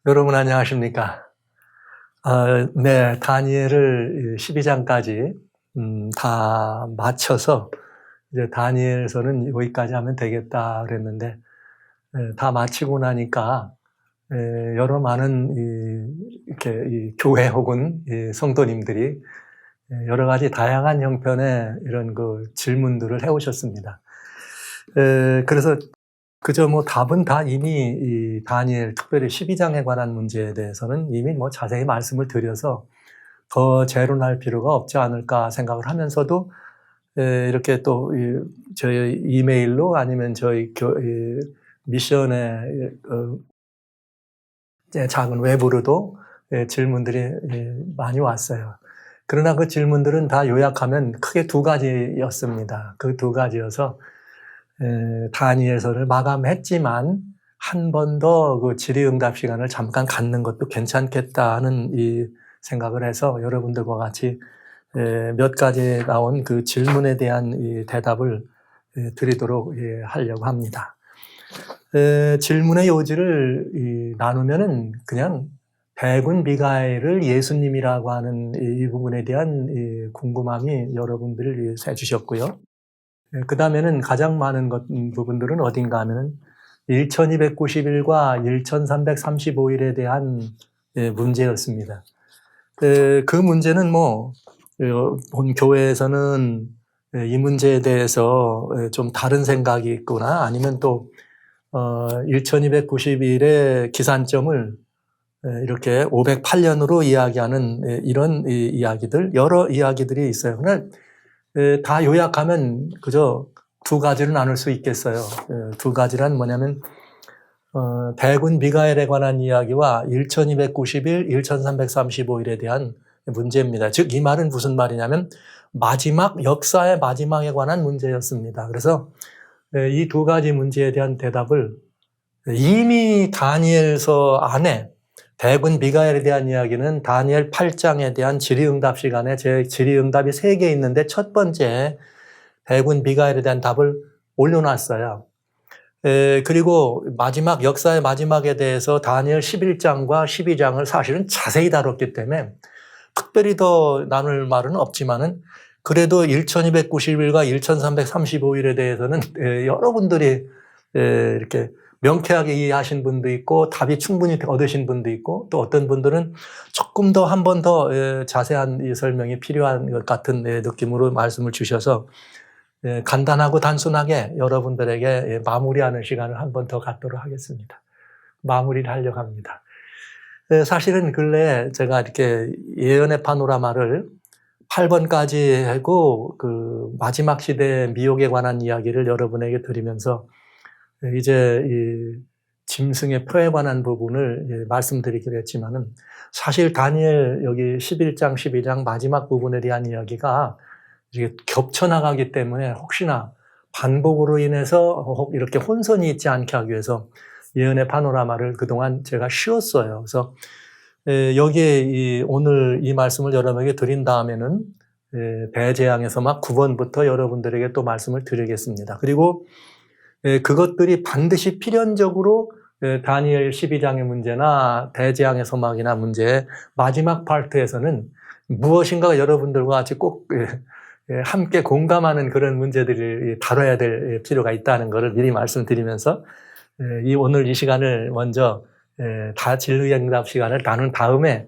여러분 안녕하십니까? 네, 다니엘을 12장까지 다 마쳐서 이제 다니엘서는 여기까지 하면 되겠다 그랬는데 다 마치고 나니까 여러 많은 이렇게 교회 혹은 성도님들이 여러 가지 다양한 형편의 이런 그 질문들을 해오셨습니다. 그래서 그저 답은 다 이미 이 다니엘 특별히 12장에 관한 문제에 대해서는 이미 자세히 말씀을 드려서 더 재론할 필요가 없지 않을까 생각을 하면서도 이렇게 또 저희 이메일로 아니면 저희 미션의 작은 외부로도 질문들이 많이 왔어요. 그러나 그 질문들은 다 요약하면 크게 두 가지였습니다. 그 두 가지여서 다니엘서를 마감했지만 한 번 더 그 질의응답 시간을 잠깐 갖는 것도 괜찮겠다는 이 생각을 해서 여러분들과 같이 몇 가지 나온 그 질문에 대한 이 대답을 드리도록 하려고 합니다. 질문의 요지를 나누면은 그냥 대군 미가엘을 예수님이라고 하는 이 부분에 대한 궁금함이 여러분들이 해주셨고요. 그 다음에는 가장 많은 부분들은 어딘가 하면은 1290일과 1335일에 대한 문제였습니다. 그 문제는 본 교회에서는 이 문제에 대해서 좀 다른 생각이 있거나 아니면 또 1290일의 기산점을 이렇게 508년으로 이야기하는 이런 이야기들, 여러 이야기들이 있어요. 그러나 다 요약하면 그저 두 가지로 나눌 수 있겠어요. 두 가지란 뭐냐면 대군 미가엘에 관한 이야기와 1290일, 1335일에 대한 문제입니다. 즉 이 말은 무슨 말이냐면 역사의 마지막에 관한 문제였습니다. 그래서 이 두 가지 문제에 대한 대답을 이미 다니엘서 안에 대군 미가엘에 대한 이야기는 다니엘 8장에 대한 질의응답 시간에 제 질의응답이 3개 있는데 첫 번째 대군 미가엘에 대한 답을 올려놨어요. 그리고 역사의 마지막에 대해서 다니엘 11장과 12장을 사실은 자세히 다뤘기 때문에 특별히 더 나눌 말은 없지만은 그래도 1290일과 1335일에 대해서는 여러분들이 이렇게 명쾌하게 이해하신 분도 있고 답이 충분히 얻으신 분도 있고 또 어떤 분들은 조금 더 한 번 더 자세한 이 설명이 필요한 것 같은 느낌으로 말씀을 주셔서 간단하고 단순하게 여러분들에게 마무리하는 시간을 한 번 더 갖도록 하겠습니다. 마무리를 하려고 합니다. 사실은 근래 제가 이렇게 예언의 파노라마를 8번까지 하고 그 마지막 시대의 미혹에 관한 이야기를 여러분에게 드리면서 이제 이 짐승의 표에 관한 부분을 말씀드리기로 했지만은 사실 다니엘 여기 11장, 12장 마지막 부분에 대한 이야기가 이게 겹쳐 나가기 때문에 혹시나 반복으로 인해서 이렇게 혼선이 있지 않게 하기 위해서 예언의 파노라마를 그동안 제가 쉬었어요. 그래서 여기에 오늘 이 말씀을 여러분에게 드린 다음에는 대재앙에서 막 9번부터 여러분들에게 또 말씀을 드리겠습니다. 그리고 그것들이 반드시 필연적으로 다니엘 12장의 문제나 대재앙의 서막이나 문제의 마지막 파트에서는 무엇인가 여러분들과 같이 꼭 함께 공감하는 그런 문제들을 다뤄야 될 필요가 있다는 것을 미리 말씀드리면서 오늘 이 시간을 먼저 다 질의응답 시간을 나눈 다음에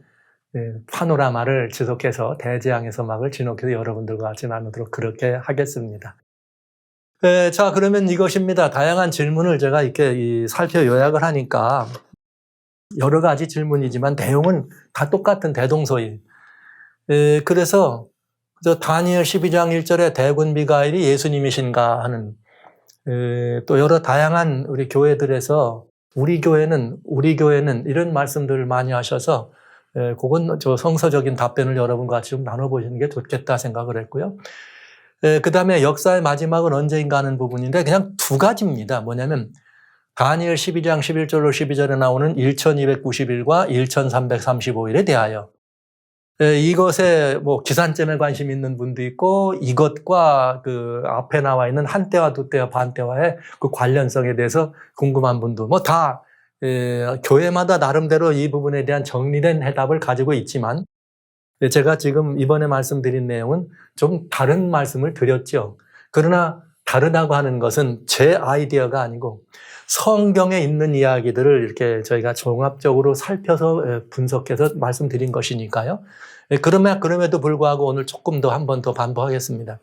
파노라마를 지속해서 대재앙의 서막을 지속해서 여러분들과 같이 나누도록 그렇게 하겠습니다. 자, 그러면 이것입니다. 다양한 질문을 제가 이렇게 살펴 요약을 하니까 여러 가지 질문이지만 내용은 다 똑같은 대동소이. 그래서 다니엘 12장 1절에 대군 미가엘이 예수님이신가 하는 또 여러 다양한 우리 교회들에서 우리 교회는 이런 말씀들을 많이 하셔서 그건 성서적인 답변을 여러분과 같이 좀 나눠보시는 게 좋겠다 생각을 했고요. 그 다음에 역사의 마지막은 언제인가 하는 부분인데 그냥 두 가지입니다. 뭐냐면 다니엘 12장 11절로 12절에 나오는 1290일과 1335일에 대하여 이것에 기산점에 관심 있는 분도 있고 이것과 그 앞에 나와 있는 한 때와 두 때와 반 때와의 그 관련성에 대해서 궁금한 분도 다 교회마다 나름대로 이 부분에 대한 정리된 해답을 가지고 있지만 제가 지금 이번에 말씀드린 내용은 좀 다른 말씀을 드렸죠. 그러나 다르다고 하는 것은 제 아이디어가 아니고 성경에 있는 이야기들을 이렇게 저희가 종합적으로 살펴서 분석해서 말씀드린 것이니까요. 그럼에도 불구하고 오늘 조금 더 한 번 더 반복하겠습니다.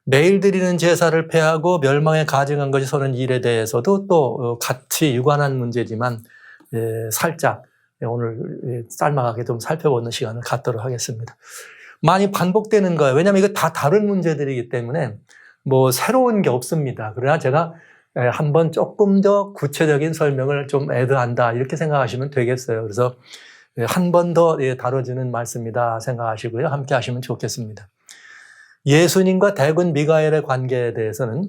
매일 드리는 제사를 폐하고 멸망에 가증한 것이 서는 일에 대해서도 또 같이 유관한 문제지만 살짝 오늘 짤막하게 좀 살펴보는 시간을 갖도록 하겠습니다. 많이 반복되는 거예요. 왜냐하면 이거 다 다른 문제들이기 때문에 뭐 새로운 게 없습니다. 그러나 제가 한번 조금 더 구체적인 설명을 좀 애드한다 이렇게 생각하시면 되겠어요. 그래서 한 번 더 다뤄지는 말씀이다 생각하시고요. 함께 하시면 좋겠습니다. 예수님과 대군 미가엘의 관계에 대해서는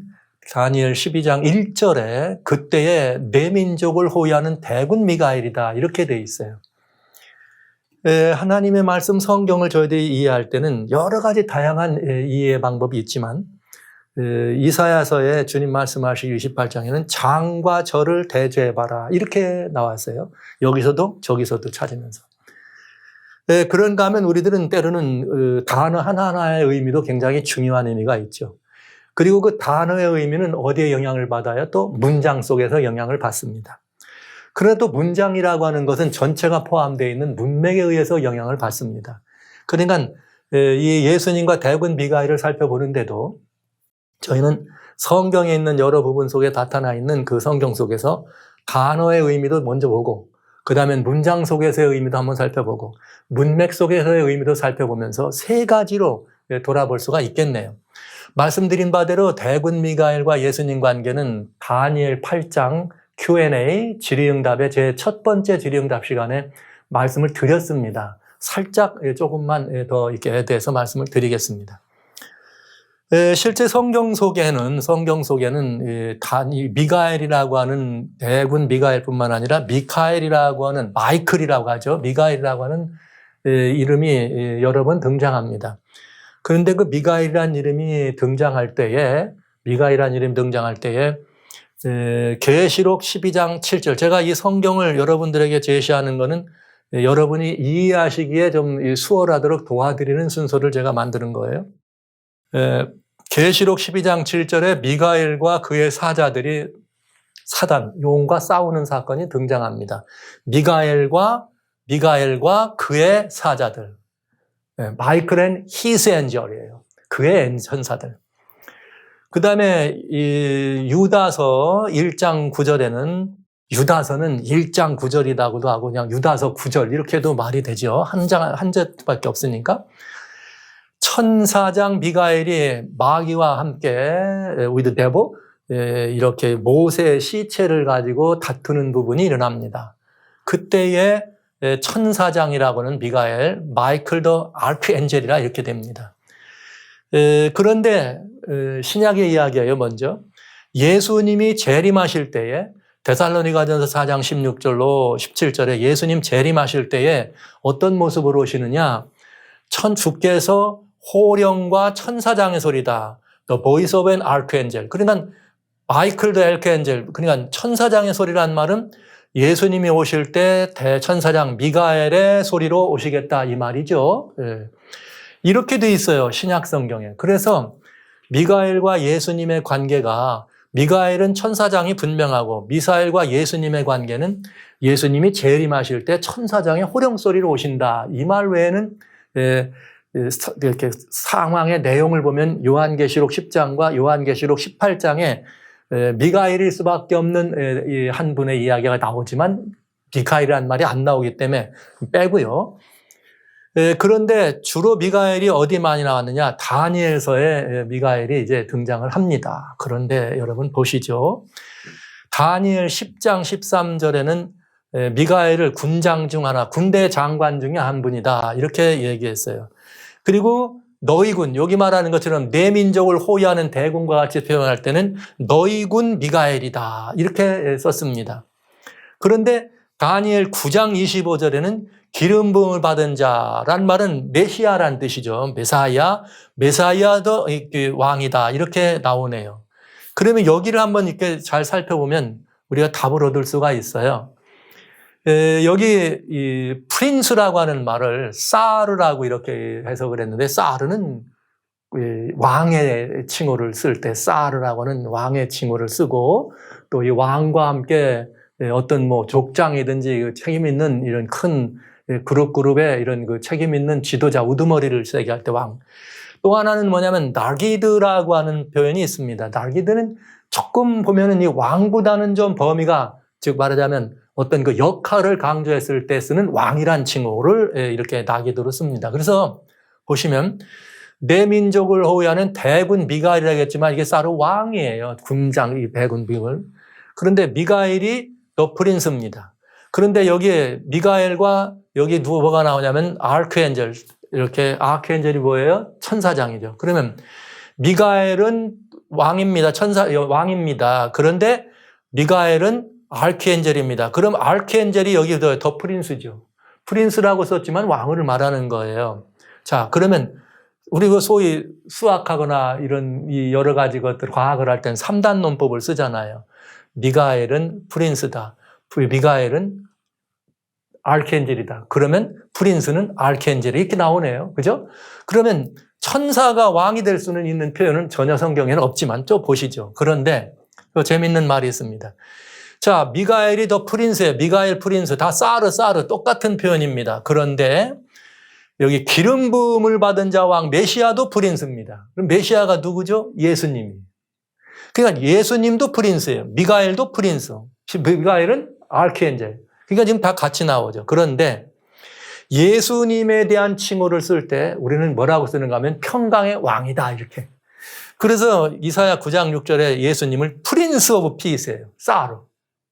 다니엘 12장 1절에 그때의 내 민족을 호위하는 대군 미가엘이다 이렇게 돼 있어요. 하나님의 말씀 성경을 저희들이 이해할 때는 여러 가지 다양한 이해 방법이 있지만 이사야서에 주님 말씀하시기 28장에는 장과 저를 대조해봐라 이렇게 나왔어요. 여기서도 저기서도 찾으면서. 그런가 하면 우리들은 때로는 단어 하나하나의 의미도 굉장히 중요한 의미가 있죠. 그리고 그 단어의 의미는 어디에 영향을 받아요? 또 문장 속에서 영향을 받습니다. 그러나 또 문장이라고 하는 것은 전체가 포함되어 있는 문맥에 의해서 영향을 받습니다. 그러니까 이 예수님과 대군 미가엘을 살펴보는데도 저희는 성경에 있는 여러 부분 속에 나타나 있는 그 성경 속에서 단어의 의미도 먼저 보고 그 다음에 문장 속에서의 의미도 한번 살펴보고 문맥 속에서의 의미도 살펴보면서 세 가지로 돌아볼 수가 있겠네요. 말씀드린 바대로 대군 미가엘과 예수님 관계는 다니엘 8장 Q&A 질의응답의 제 첫 번째 질의응답 시간에 말씀을 드렸습니다. 살짝 조금만 더 이렇게 대해서 말씀을 드리겠습니다. 실제 성경 속에는 미가엘이라고 하는 대군 미가엘뿐만 아니라 미카엘이라고 하는 마이클이라고 하죠. 미가엘이라고 하는 이름이 여러 번 등장합니다. 그런데 그 미가엘이라는 이름이 등장할 때에 계시록 12장 7절 제가 이 성경을 여러분들에게 제시하는 것은 여러분이 이해하시기에 좀 수월하도록 도와드리는 순서를 제가 만드는 거예요. 계시록 12장 7절에 미가엘과 그의 사자들이 사단, 용과 싸우는 사건이 등장합니다. 미가엘과 그의 사자들. 마이클 앤 히스 엔젤이에요. 그의 천사들. 그 다음에 유다서 1장 9절에는 유다서는 1장 9절이라고도 하고 그냥 유다서 9절 이렇게도 말이 되죠. 한 절밖에 없으니까. 천사장 미가엘이 마귀와 함께 with devil 이렇게 모세의 시체를 가지고 다투는 부분이 일어납니다. 그때의 천사장이라고 하는 미가엘, 마이클 더 아크엔젤이라 이렇게 됩니다. 그런데 신약의 이야기예요. 먼저 예수님이 재림하실 때에 데살로니가전서 4장 16절로 17절에 예수님 재림하실 때에 어떤 모습으로 오시느냐? 주께서 호령과 천사장의 소리다. The voice of an archangel. 그러니까 마이클 더 아크엔젤. 그러니까 천사장의 소리란 말은 예수님이 오실 때 대천사장 미가엘의 소리로 오시겠다 이 말이죠. 이렇게 돼 있어요. 신약 성경에. 그래서 미가엘과 예수님의 관계가 미가엘은 천사장이 분명하고 미사엘과 예수님의 관계는 예수님이 재림하실 때 천사장의 호령소리로 오신다. 이 말 외에는 이렇게 상황의 내용을 보면 요한계시록 10장과 요한계시록 18장에 미가엘일 수밖에 없는 한 분의 이야기가 나오지만 미카엘이라는 말이 안 나오기 때문에 빼고요. 그런데 주로 미가엘이 어디 많이 나왔느냐? 다니엘서에 미가엘이 이제 등장을 합니다. 그런데 여러분 보시죠. 다니엘 10장 13절에는 미가엘을 군장 중 하나, 군대 장관 중에 한 분이다. 이렇게 얘기했어요. 그리고 너희 군, 여기 말하는 것처럼 내 민족을 호위하는 대군과 같이 표현할 때는 너희 군 미가엘이다. 이렇게 썼습니다. 그런데 다니엘 9장 25절에는 기름 부음을 받은 자란 말은 메시아란 뜻이죠. 메사야도 왕이다. 이렇게 나오네요. 그러면 여기를 한번 이렇게 잘 살펴보면 우리가 답을 얻을 수가 있어요. 여기 이 프린스라고 하는 말을 사르라고 이렇게 해석을 했는데, 사르는 왕의 칭호를 쓸 때 사르라고 하는 왕의 칭호를 쓰고, 또 이 왕과 함께 어떤 뭐 족장이든지 책임 있는 이런 큰 그룹의 이런 그 책임 있는 지도자, 우두머리를 세게 할 때 왕. 또 하나는 뭐냐면 나기드라고 하는 표현이 있습니다. 나기드는 조금 보면은 이 왕보다는 좀 범위가, 즉 말하자면 어떤 그 역할을 강조했을 때 쓰는 왕이란 칭호를 이렇게 나기드로 씁니다. 그래서 보시면 내 민족을 호위하는 대군 미가엘이라겠지만 이게 사르 왕이에요. 군장, 이 대군 비글. 그런데 미가엘이 더 프린스입니다. 그런데 여기에 미가엘과 여기 누가 나오냐면 아크엔젤. 이렇게 아크엔젤이 뭐예요? 천사장이죠. 그러면 미가엘은 왕입니다. 왕입니다. 그런데 미가엘은 아크엔젤입니다. 그럼 아크엔젤이 여기 더 프린스죠. 프린스라고 썼지만 왕을 말하는 거예요. 자, 그러면 우리 그 소위 수학하거나 이런 이 여러 가지 것들 과학을 할 땐 3단 논법을 쓰잖아요. 미가엘은 프린스다. 미가엘은 아크엔젤이다. 그러면 프린스는 아크엔젤이 이렇게 나오네요. 그죠? 그러면 천사가 왕이 될 수는 있는 표현은 전혀 성경에는 없지만 좀 보시죠. 그런데 재밌는 말이 있습니다. 자, 미가엘이 더 프린스예요. 미가엘 프린스. 다 사르 똑같은 표현입니다. 그런데 여기 기름 부음을 받은 자 왕 메시아도 프린스입니다. 그럼 메시아가 누구죠? 예수님이. 그러니까 예수님도 프린스예요. 미가엘도 프린스. 미가엘은 아크엔젤. 그러니까 지금 다 같이 나오죠. 그런데 예수님에 대한 칭호를 쓸 때 우리는 뭐라고 쓰는가 하면 평강의 왕이다 이렇게. 그래서 이사야 9장 6절에 예수님을 프린스 오브 피스예요. 사르.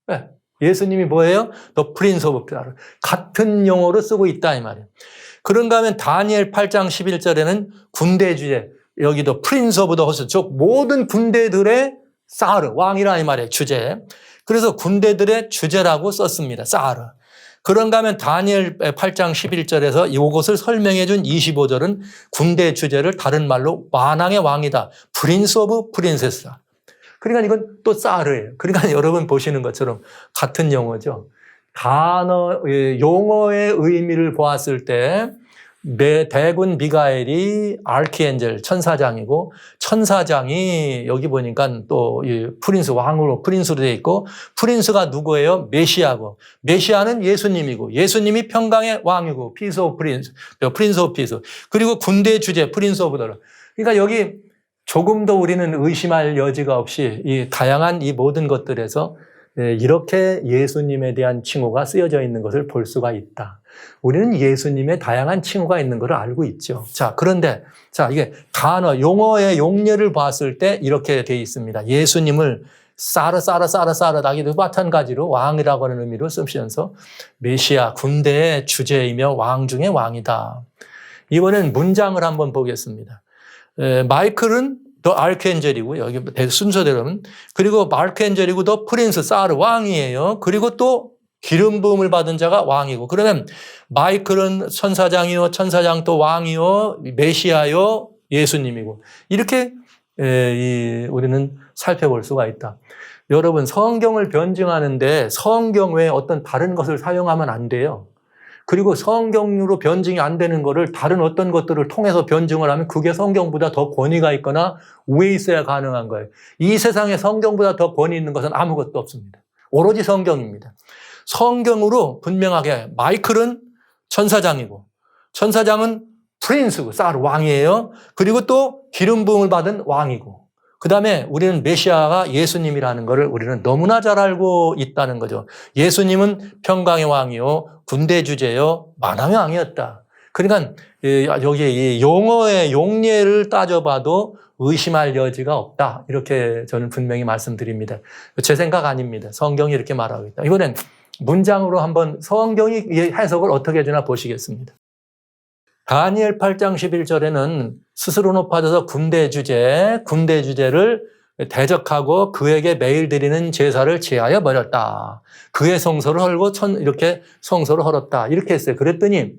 네. 예수님이 뭐예요? 더 프린스 오브 사르. 같은 용어로 쓰고 있다 이 말이에요. 그런가 하면 다니엘 8장 11절에는 군대 주제, 여기도 프린스 오브 더 호스, 즉 모든 군대들의 사르, 왕이라 이 말이에요. 주제. 그래서 군대들의 주제라고 썼습니다. 사르. 그런가 하면 다니엘 8장 11절에서 이것을 설명해 준 25절은 군대 주제를 다른 말로 만왕의 왕이다. 프린스 오브 프린세스다. 그러니까 이건 또 사르예요. 그러니까 여러분 보시는 것처럼 같은 용어죠. 단어, 용어의 의미를 보았을 때 대군 미가엘이 아크엔젤 천사장이고, 천사장이 여기 보니까 또 프린스 왕으로 프린스로 되어 있고, 프린스가 누구예요? 메시아고, 메시아는 예수님이고, 예수님이 평강의 왕이고, 피스 오브 프린스, 프린스 오브 피스. 그리고 군대 주제 프린스 오브 더. 그러니까 여기 조금 더 우리는 의심할 여지가 없이 이 다양한 이 모든 것들에서 이렇게 예수님에 대한 칭호가 쓰여져 있는 것을 볼 수가 있다. 우리는 예수님의 다양한 칭호가 있는 것을 알고 있죠. 자, 그런데 이게 단어, 용어의 용례를 봤을 때 이렇게 되어 있습니다. 예수님을 사르 나기도 마찬가지로 왕이라고 하는 의미로 쓰면서 메시아, 군대의 주제이며 왕 중의 왕이다. 이번엔 문장을 한번 보겠습니다. 마이클은 더 아크엔젤이고, 여기 순서대로는, 그리고 아크엔젤이고 더 프린스, 사르 왕이에요. 그리고 또 기름 부음을 받은 자가 왕이고, 그러면 마이클은 천사장이요, 천사장 또 왕이요, 메시아요, 예수님이고, 이렇게 우리는 살펴볼 수가 있다. 여러분, 성경을 변증하는데 성경 외에 어떤 다른 것을 사용하면 안 돼요. 그리고 성경으로 변증이 안 되는 거를 다른 어떤 것들을 통해서 변증을 하면 그게 성경보다 더 권위가 있거나 위에 있어야 가능한 거예요. 이 세상에 성경보다 더 권위 있는 것은 아무것도 없습니다. 오로지 성경입니다. 성경으로 분명하게 마이클은 천사장이고, 천사장은 프린스고, 사르 왕이에요. 그리고 또 기름 부음을 받은 왕이고, 그 다음에 우리는 메시아가 예수님이라는 것을 우리는 너무나 잘 알고 있다는 거죠. 예수님은 평강의 왕이요, 군대 주제요, 만왕의 왕이었다. 그러니까 여기 이 용어의 용례를 따져봐도 의심할 여지가 없다. 이렇게 저는 분명히 말씀드립니다. 제 생각 아닙니다. 성경이 이렇게 말하고 있다. 이번엔 문장으로 한번 성경이 해석을 어떻게 해주나 보시겠습니다. 다니엘 8장 11절에는 스스로 높아져서 군대 주제를 대적하고 그에게 매일 드리는 제사를 제하여 버렸다. 그의 성소를 헐고 이렇게 성소를 헐었다. 이렇게 했어요. 그랬더니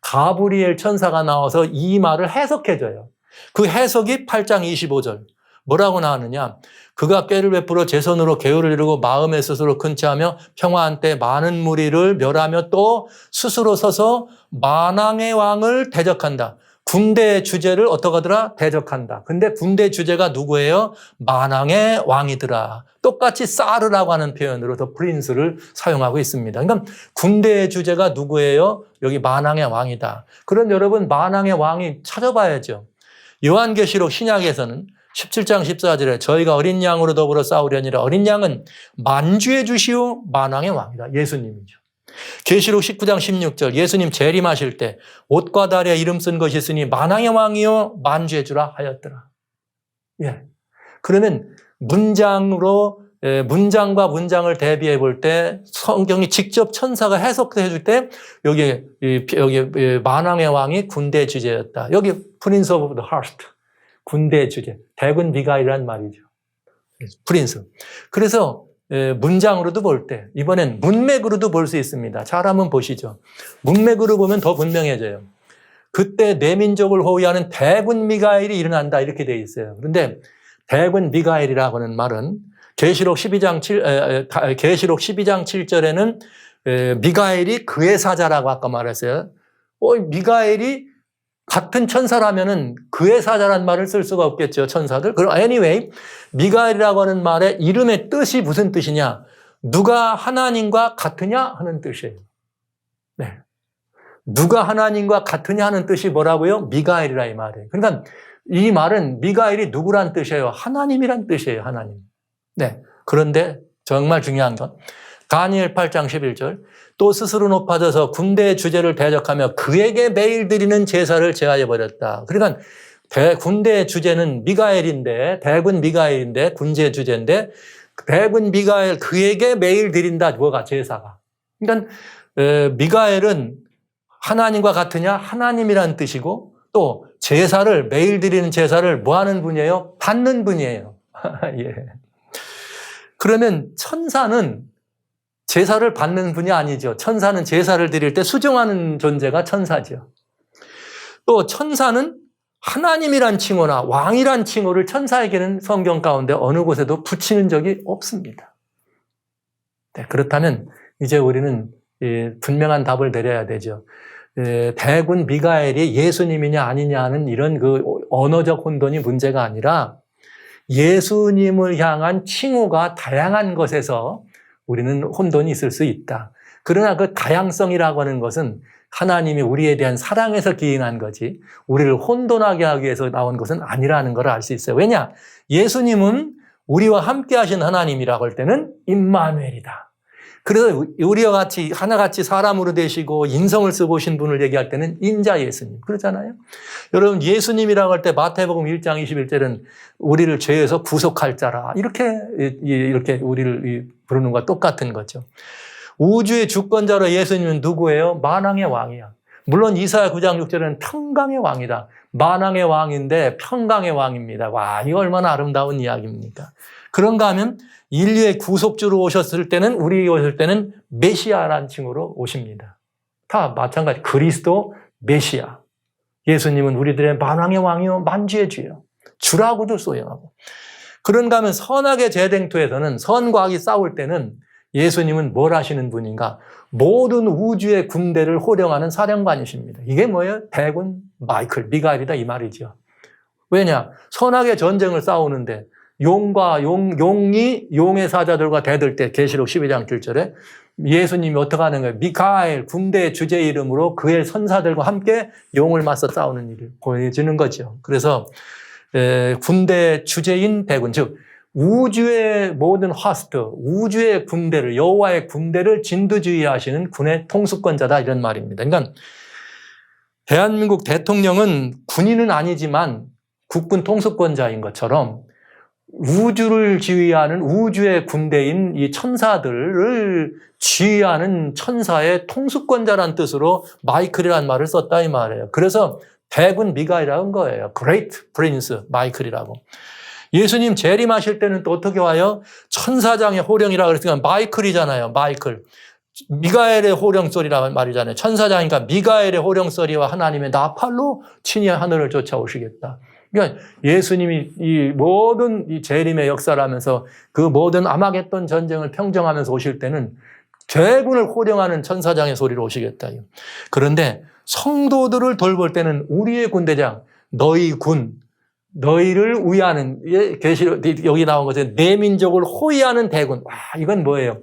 가브리엘 천사가 나와서 이 말을 해석해줘요. 그 해석이 8장 25절. 뭐라고 나왔느냐? 그가 꾀를 베풀어 제 손으로 계율을 이루고 마음에 스스로 근처하며 평화한 때 많은 무리를 멸하며 또 스스로 서서 만왕의 왕을 대적한다. 군대 주제를 어떻게 하더라? 대적한다. 근데 군대 주제가 누구예요? 만왕의 왕이더라. 똑같이 사르라고 하는 표현으로 더 프린스를 사용하고 있습니다. 그러니까 군대의 주제가 누구예요? 여기 만왕의 왕이다. 그럼 여러분 만왕의 왕이 찾아봐야죠. 요한계시록 신약에서는 17장 14절에 저희가 어린 양으로 더불어 싸우려니라. 어린 양은 만주의 주시오 만왕의 왕이다. 예수님이죠. 계시록 19장 16절 예수님 재림하실 때 옷과 다리에 이름 쓴 것이 있으니 만왕의 왕이요 만주의 주라 하였더라. 예. 그러면 문장으로 문장과 문장을 대비해 볼 때 성경이 직접 천사가 해석해 줄 때 여기 만왕의 왕이 군대 주제였다. 여기 프린스 오브 더 하스트 군대 주제 대군 미가일이란 말이죠. 프린스. 그래서 문장으로도 볼 때 이번엔 문맥으로도 볼 수 있습니다. 잘 한번 보시죠. 문맥으로 보면 더 분명해져요. 그때 내 민족을 호위하는 대군 미가엘이 일어난다 이렇게 되어 있어요. 그런데 대군 미가엘이라고 하는 말은 계시록 12장 7절에는 미가엘이 그의 사자라고 아까 말했어요. 미가엘이 같은 천사라면은 그의 사자란 말을 쓸 수가 없겠죠, 천사들. 그럼 anyway, 미가엘이라고 하는 말의 이름의 뜻이 무슨 뜻이냐? 누가 하나님과 같으냐 하는 뜻이에요. 네. 누가 하나님과 같으냐 하는 뜻이 뭐라고요? 미가엘이라 이 말이에요. 그러니까 이 말은 미가엘이 누구란 뜻이에요? 하나님이란 뜻이에요, 하나님. 네. 그런데 정말 중요한 건 다니엘 8장 11절 또 스스로 높아져서 군대의 주제를 대적하며 그에게 매일 드리는 제사를 제하여 버렸다. 그러니까 군대의 주제는 미가엘인데 대군 미가엘인데 군제의 주제인데 대군 미가엘 그에게 매일 드린다. 뭐가 제사가. 그러니까 미가엘은 하나님과 같으냐? 하나님이란 뜻이고 또 제사를 매일 드리는 제사를 뭐 하는 분이에요? 받는 분이에요. 예. 그러면 천사는 제사를 받는 분이 아니죠. 천사는 제사를 드릴 때 수종하는 존재가 천사죠. 또 천사는 하나님이란 칭호나 왕이란 칭호를 천사에게는 성경 가운데 어느 곳에도 붙이는 적이 없습니다. 네, 그렇다면 이제 우리는 분명한 답을 내려야 되죠. 대군 미가엘이 예수님이냐 아니냐 하는 이런 그 언어적 혼돈이 문제가 아니라 예수님을 향한 칭호가 다양한 것에서 우리는 혼돈이 있을 수 있다. 그러나 그 다양성이라고 하는 것은 하나님이 우리에 대한 사랑에서 기인한 거지 우리를 혼돈하게 하기 위해서 나온 것은 아니라는 걸 알 수 있어요. 왜냐? 예수님은 우리와 함께 하신 하나님이라고 할 때는 임마누엘이다. 그래서 우리와 같이 하나같이 사람으로 되시고 인성을 쓰고 오신 분을 얘기할 때는 인자 예수님. 그렇잖아요. 여러분 예수님이라고 할 때 마태복음 1장 21절은 우리를 죄에서 구속할 자라. 이렇게 우리를 부르는 것과 똑같은 거죠. 우주의 주권자로 예수님은 누구예요? 만왕의 왕이야. 물론 이사야 9장 6절에는 평강의 왕이다. 만왕의 왕인데 평강의 왕입니다. 와, 이거 얼마나 아름다운 이야기입니까? 그런가 하면 인류의 구속주로 오셨을 때는 우리 오실 때는 메시아라는 칭호로 오십니다. 다 마찬가지 그리스도 메시아. 예수님은 우리들의 만왕의 왕이요 만주의 주요. 주라고도 소용하고. 그런가 하면 선악의 재댕투에서는 선과 악이 싸울 때는 예수님은 뭘 하시는 분인가? 모든 우주의 군대를 호령하는 사령관이십니다. 이게 뭐예요? 대군 마이클, 미가엘이다 이 말이죠. 왜냐? 선악의 전쟁을 싸우는데 용이 용의 사자들과 대들 때 계시록 12장 7절에 예수님이 어떻게 하는 거예요? 미카엘 군대의 주제 이름으로 그의 선사들과 함께 용을 맞서 싸우는 일을 보여주는 거죠. 그래서 군대의 주제인 대군, 즉 우주의 모든 화스트, 우주의 군대를 여호와의 군대를 진두지휘하시는 군의 통수권자다 이런 말입니다. 그러니까 대한민국 대통령은 군인은 아니지만 국군 통수권자인 것처럼 우주를 지휘하는 우주의 군대인 이 천사들을 지휘하는 천사의 통수권자라는 뜻으로 마이클이라는 말을 썼다 이 말이에요. 그래서 대군 미가엘이라고 한 거예요. Great Prince 마이클이라고. 예수님 재림하실 때는 또 어떻게 와요? 천사장의 호령이라고 그랬으니까 마이클이잖아요. 마이클. 미가엘의 호령소리라는 말이잖아요. 천사장이니까 미가엘의 호령소리와 하나님의 나팔로 친히 하늘을 쫓아오시겠다. 그러니까 예수님이 이 모든 이 재림의 역사를 하면서 그 모든 아마겟돈 전쟁을 평정하면서 오실 때는 대군을 호령하는 천사장의 소리로 오시겠다. 그런데 성도들을 돌볼 때는 우리의 군대장, 너희 군, 너희를 위하는, 여기 나온 것은 내 민족을 호위하는 대군. 와, 이건 뭐예요?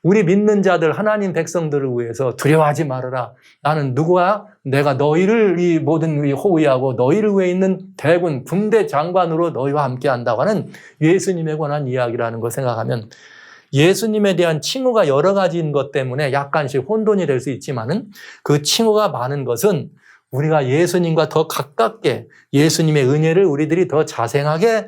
우리 믿는 자들, 하나님 백성들을 위해서 두려워하지 말아라. 나는 누구야? 내가 너희를 이 모든 호위하고 너희를 위해 있는 대군, 군대 장관으로 너희와 함께 한다고 하는 예수님에 관한 이야기라는 걸 생각하면 예수님에 대한 칭호가 여러 가지인 것 때문에 약간씩 혼돈이 될 수 있지만은 그 칭호가 많은 것은 우리가 예수님과 더 가깝게 예수님의 은혜를 우리들이 더 자생하게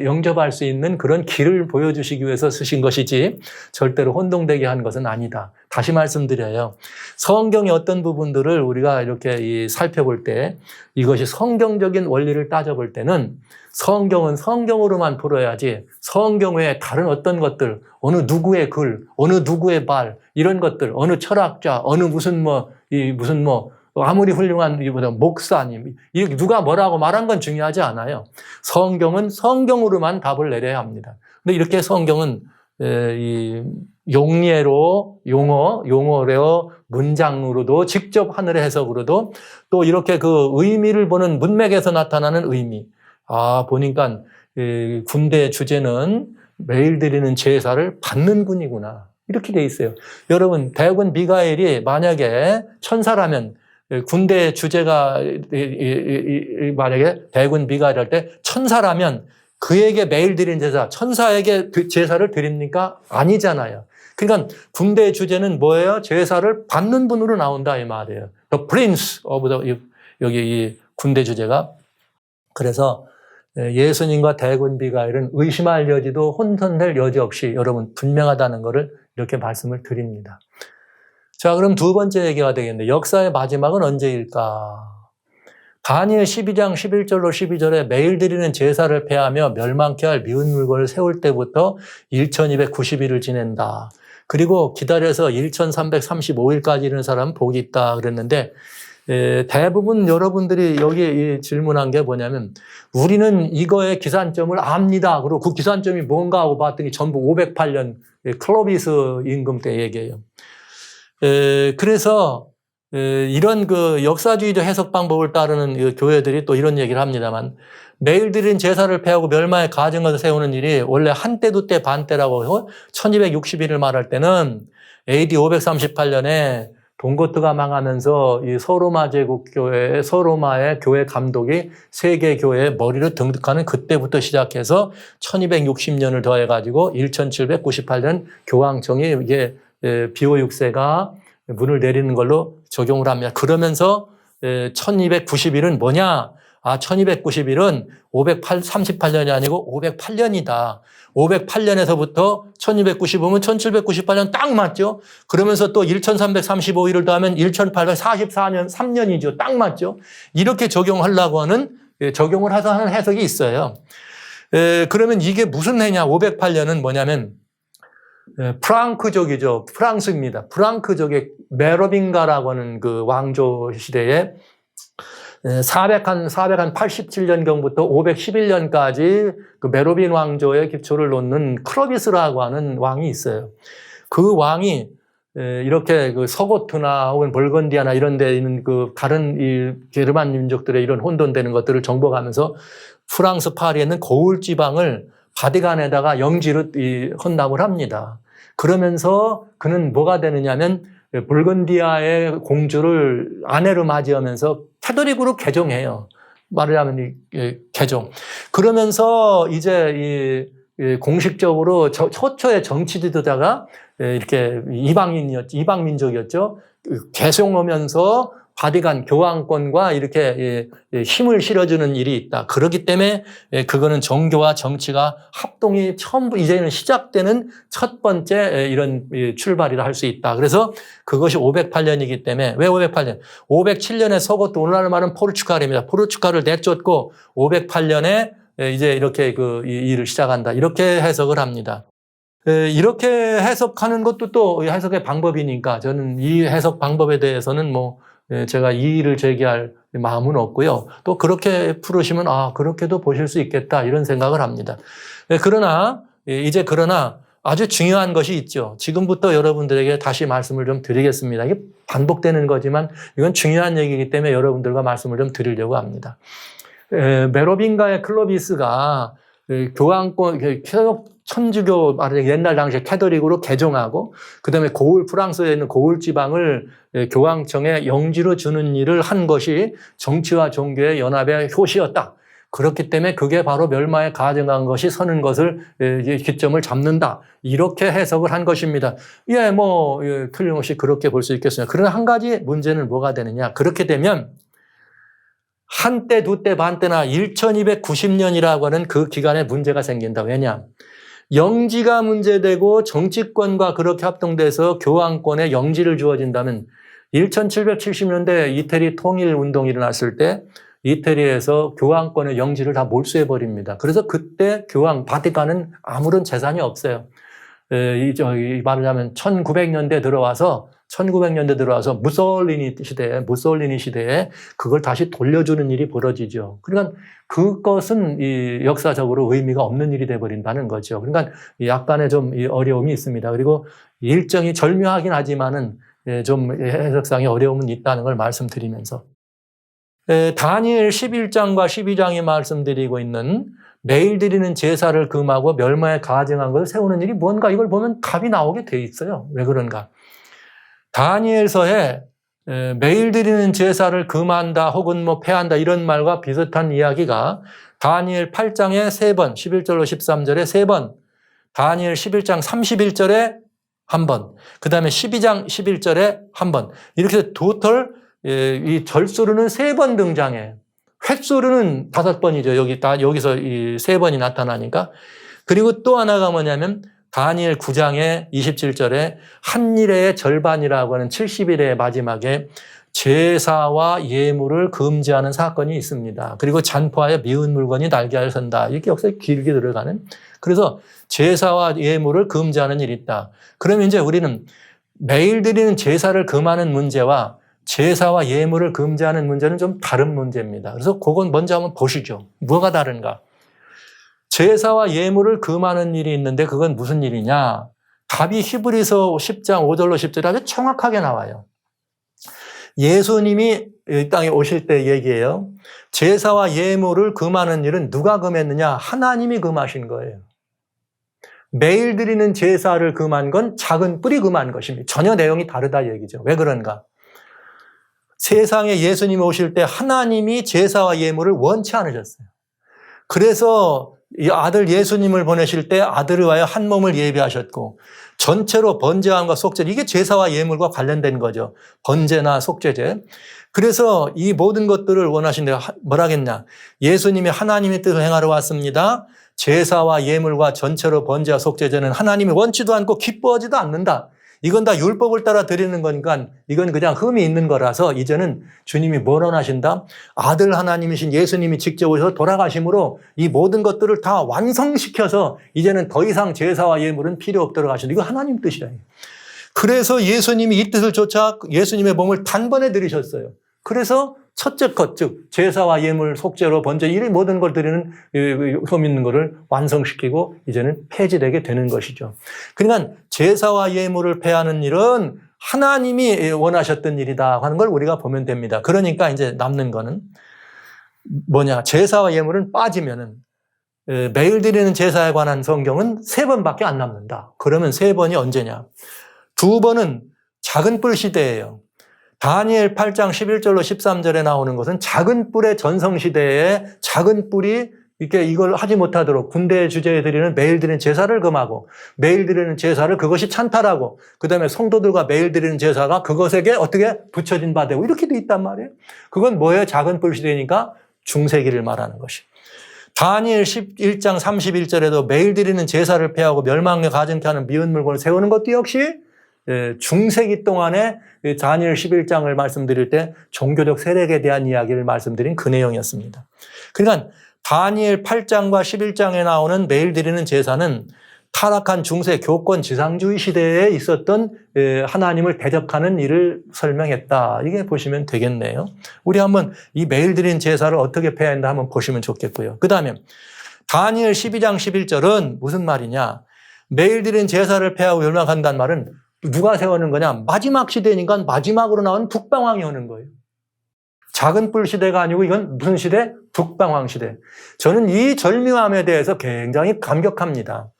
영접할 수 있는 그런 길을 보여주시기 위해서 쓰신 것이지 절대로 혼동되게 한 것은 아니다. 다시 말씀드려요. 성경의 어떤 부분들을 우리가 이렇게 살펴볼 때 이것이 성경적인 원리를 따져볼 때는 성경은 성경으로만 풀어야지 성경 외에 다른 어떤 것들, 어느 누구의 글, 어느 누구의 말 이런 것들, 어느 철학자, 어느 무슨 아무리 훌륭한 목사님, 누가 뭐라고 말한 건 중요하지 않아요. 성경은 성경으로만 답을 내려야 합니다. 근데 이렇게 성경은 이 용례로, 용어로, 문장으로도 직접 하늘의 해석으로도 또 이렇게 그 의미를 보는 문맥에서 나타나는 의미. 보니까 군대의 주제는 매일 드리는 제사를 받는 군이구나. 이렇게 돼 있어요. 여러분, 대군 미가엘이 만약에 천사라면 군대 주제가 만약에 대군 미가엘 할 때 천사라면 그에게 매일 드리는 제사, 천사에게 그 제사를 드립니까? 아니잖아요. 그러니까 군대의 주제는 뭐예요? 제사를 받는 분으로 나온다 이 말이에요. The Prince of the 여기 이 군대 주제가. 그래서 예수님과 대군 미가엘은 의심할 여지도 혼선될 여지 없이 여러분 분명하다는 것을 이렇게 말씀을 드립니다. 자, 그럼 두 번째 얘기가 되겠는데 역사의 마지막은 언제일까? 다니엘 12장 11절로 12절에 매일 드리는 제사를 폐하며 멸망케 할 미운 물건을 세울 때부터 1290일을 지낸다. 그리고 기다려서 1335일까지 이르는 사람은 복이 있다 그랬는데 대부분 여러분들이 여기에 질문한 게 뭐냐면 우리는 이거의 기산점을 압니다. 그리고 그 기산점이 뭔가 하고 봤더니 전부 508년 클로비스 임금 때 얘기해요. 그래서 이런 그 역사주의적 해석 방법을 따르는 교회들이 또 이런 얘기를 합니다만 매일 드린 제사를 폐하고 멸망의 가정을 세우는 일이 원래 한때 두때 반때라고 해서 1260일을 말할 때는 AD 538년에 동고트가 망하면서 이 서로마 제국교회, 서로마의 교회 감독이 세계 교회의 머리를 등극하는 그때부터 시작해서 1260년을 더해가지고 1798년 교황청이 이게 비오 6세가 문을 내리는 걸로 적용을 합니다. 그러면서 1290일은 뭐냐? 1290일은 538년이 아니고 508년이다. 508년에서부터 1295면 1798년 딱 맞죠? 그러면서 또 1335일을 더하면 1844년, 3년이죠. 딱 맞죠? 이렇게 적용하려고 하는, 적용을 해서 하는 해석이 있어요. 그러면 이게 무슨 해냐? 508년은 뭐냐면, 프랑크족이죠. 프랑스입니다. 프랑크족의 메로빙가라고 하는 그 왕조 시대에 487년경부터 511년까지 그 메로빈 왕조의 기초를 놓는 크로비스라고 하는 왕이 있어요. 그 왕이 이렇게 그 서고트나 혹은 벌건디아나 이런 데 있는 그 다른 이 게르만 민족들의 이런 혼돈되는 것들을 정복하면서 프랑스 파리에 있는 거울 지방을 바디간에다가 영지로 헌납을 합니다. 그러면서 그는 뭐가 되느냐면 불건디아의 공주를 아내로 맞이하면서 캐토릭으로 개종해요. 말을 하면 개종. 그러면서 이제 공식적으로 초초의 정치 지도자가 이렇게 이방민족이었죠. 개종하면서 바디간 교황권과 이렇게 힘을 실어주는 일이 있다. 그렇기 때문에 그거는 종교와 정치가 합동이 처음 이제는 시작되는 첫 번째 이런 출발이라 할 수 있다. 그래서 그것이 508년이기 때문에 왜 508년? 507년에 서고트 오늘날 말은 포르투갈입니다. 포르투갈을 내쫓고 508년에 이제 이렇게 그 일을 시작한다. 이렇게 해석을 합니다. 이렇게 해석하는 것도 또 해석의 방법이니까 저는 이 해석 방법에 대해서는 제가 이의를 제기할 마음은 없고요. 또 그렇게 풀으시면 그렇게도 보실 수 있겠다 이런 생각을 합니다. 그러나 아주 중요한 것이 있죠. 지금부터 여러분들에게 다시 말씀을 좀 드리겠습니다. 이게 반복되는 거지만 이건 중요한 얘기이기 때문에 여러분들과 말씀을 좀 드리려고 합니다. 메로빈가의 클로비스가 교황권 천주교 옛날 당시에 캐톨릭으로 개종하고 그다음에 프랑스에 있는 고을 지방을 교황청에 영지로 주는 일을 한 것이 정치와 종교의 연합의 효시였다. 그렇기 때문에 그게 바로 멸망에 가증한 것이 서는 것을 기점을 잡는다. 이렇게 해석을 한 것입니다. 틀림없이 그렇게 볼 수 있겠습니다. 그러나 한 가지 문제는 뭐가 되느냐. 그렇게 되면 한때, 두때, 반때나 1290년이라고 하는 그 기간에 문제가 생긴다. 왜냐? 영지가 문제되고 정치권과 그렇게 합동돼서 교황권에 영지를 주어진다면 1770년대 이태리 통일운동이 일어났을 때 이태리에서 교황권의 영지를 다 몰수해버립니다. 그래서 그때 바티칸은 아무런 재산이 없어요. 말하자면 1900년대 들어와서 무솔리니 시대에 그걸 다시 돌려주는 일이 벌어지죠. 그러니까 그것은 역사적으로 의미가 없는 일이 돼버린다는 거죠. 그러니까 약간의 좀 어려움이 있습니다. 그리고 일정이 절묘하긴 하지만은 좀 해석상의 어려움은 있다는 걸 말씀드리면서 다니엘 11장과 12장이 말씀드리고 있는 매일 드리는 제사를 금하고 멸망에 가증한 것을 세우는 일이 뭔가 이걸 보면 답이 나오게 돼 있어요. 왜 그런가? 다니엘서에 매일 드리는 제사를 금한다 혹은 폐한다 이런 말과 비슷한 이야기가 다니엘 8장에 3번, 11절로 13절에 3번, 다니엘 11장 31절에 1번, 그 다음에 12장 11절에 1번 이렇게 토탈 이 절수로는 3번 등장해요. 횟수로는 5번이죠. 여기서 이 3번이 나타나니까. 그리고 또 하나가 뭐냐면 다니엘 9장의 27절에 한 일의 절반이라고 하는 70일의 마지막에 제사와 예물을 금지하는 사건이 있습니다. 그리고 잔포하여 미운 물건이 날개하여 선다. 이렇게 역사에 길게 들어가는. 그래서 제사와 예물을 금지하는 일이 있다. 그러면 이제 우리는 매일 드리는 제사를 금하는 문제와 제사와 예물을 금지하는 문제는 좀 다른 문제입니다. 그래서 그건 먼저 한번 보시죠. 뭐가 다른가? 제사와 예물을 금하는 일이 있는데 그건 무슨 일이냐? 답이 히브리서 10장 5절로 10절에 아주 정확하게 나와요. 예수님이 이 땅에 오실 때 얘기해요. 제사와 예물을 금하는 일은 누가 금했느냐? 하나님이 금하신 거예요. 매일 드리는 제사를 금한 건 작은 뿔이 금한 것입니다. 전혀 내용이 다르다 얘기죠. 왜 그런가? 세상에 예수님이 오실 때 하나님이 제사와 예물을 원치 않으셨어요. 그래서 이 아들 예수님을 보내실 때 아들을 위하여 한 몸을 예비하셨고 전체로 번제함과 속죄 이게 제사와 예물과 관련된 거죠. 번제나 속죄제. 그래서 이 모든 것들을 원하신데 뭐라겠냐. 예수님이 하나님의 뜻을 행하러 왔습니다. 제사와 예물과 전체로 번제와 속죄제는 하나님이 원치도 않고 기뻐하지도 않는다. 이건 다 율법을 따라 드리는 거니까 이건 그냥 흠이 있는 거라서 이제는 주님이 뭘 원하신다? 아들 하나님이신 예수님이 직접 오셔서 돌아가심으로 이 모든 것들을 다 완성시켜서 이제는 더 이상 제사와 예물은 필요 없도록 하신다. 이거 하나님 뜻이라. 그래서 예수님이 이 뜻을 쫓아 예수님의 몸을 단번에 드리셨어요. 그래서 첫째 것, 즉 제사와 예물, 속죄로 번제 이 모든 걸 드리는 흠 있는 것을 완성시키고 이제는 폐지되게 되는 것이죠. 그러니까 제사와 예물을 폐하는 일은 하나님이 원하셨던 일이다 하는 걸 우리가 보면 됩니다. 그러니까 이제 남는 거는 뭐냐? 제사와 예물은 빠지면은 매일 드리는 제사에 관한 성경은 3번밖에 안 남는다. 그러면 3번이 언제냐? 2번은 작은 뿔 시대예요. 다니엘 8장 11절로 13절에 나오는 것은 작은 뿔의 전성시대에 작은 뿔이 이렇게 이걸 하지 못하도록 군대 주제에 드리는 매일 드리는 제사를 금하고 매일 드리는 제사를 그것이 찬탈하고 그 다음에 성도들과 매일 드리는 제사가 그것에게 어떻게 붙여진 바 되고 이렇게 돼 있단 말이에요. 그건 뭐예요? 작은 뿔 시대니까 중세기를 말하는 것이. 다니엘 11장 31절에도 매일 드리는 제사를 폐하고 멸망에 가증케 하는 미운 물건을 세우는 것도 역시 중세기 동안에 다니엘 11장을 말씀드릴 때 종교적 세력에 대한 이야기를 말씀드린 그 내용이었습니다. 그러니까 다니엘 8장과 11장에 나오는 매일 드리는 제사는 타락한 중세 교권 지상주의 시대에 있었던 하나님을 대적하는 일을 설명했다. 이게 보시면 되겠네요. 우리 한번 이 매일 드린 제사를 어떻게 폐해야 한다 한번 보시면 좋겠고요. 그 다음에 다니엘 12장 11절은 무슨 말이냐. 매일 드린 제사를 폐하고 멸망한다는 말은 누가 세우는 거냐. 마지막 시대니까 마지막으로 나온 북방왕이 오는 거예요. 작은 뿔 시대가 아니고 이건 무슨 시대? 북방왕 시대. 저는 이 절묘함에 대해서 굉장히 감격합니다.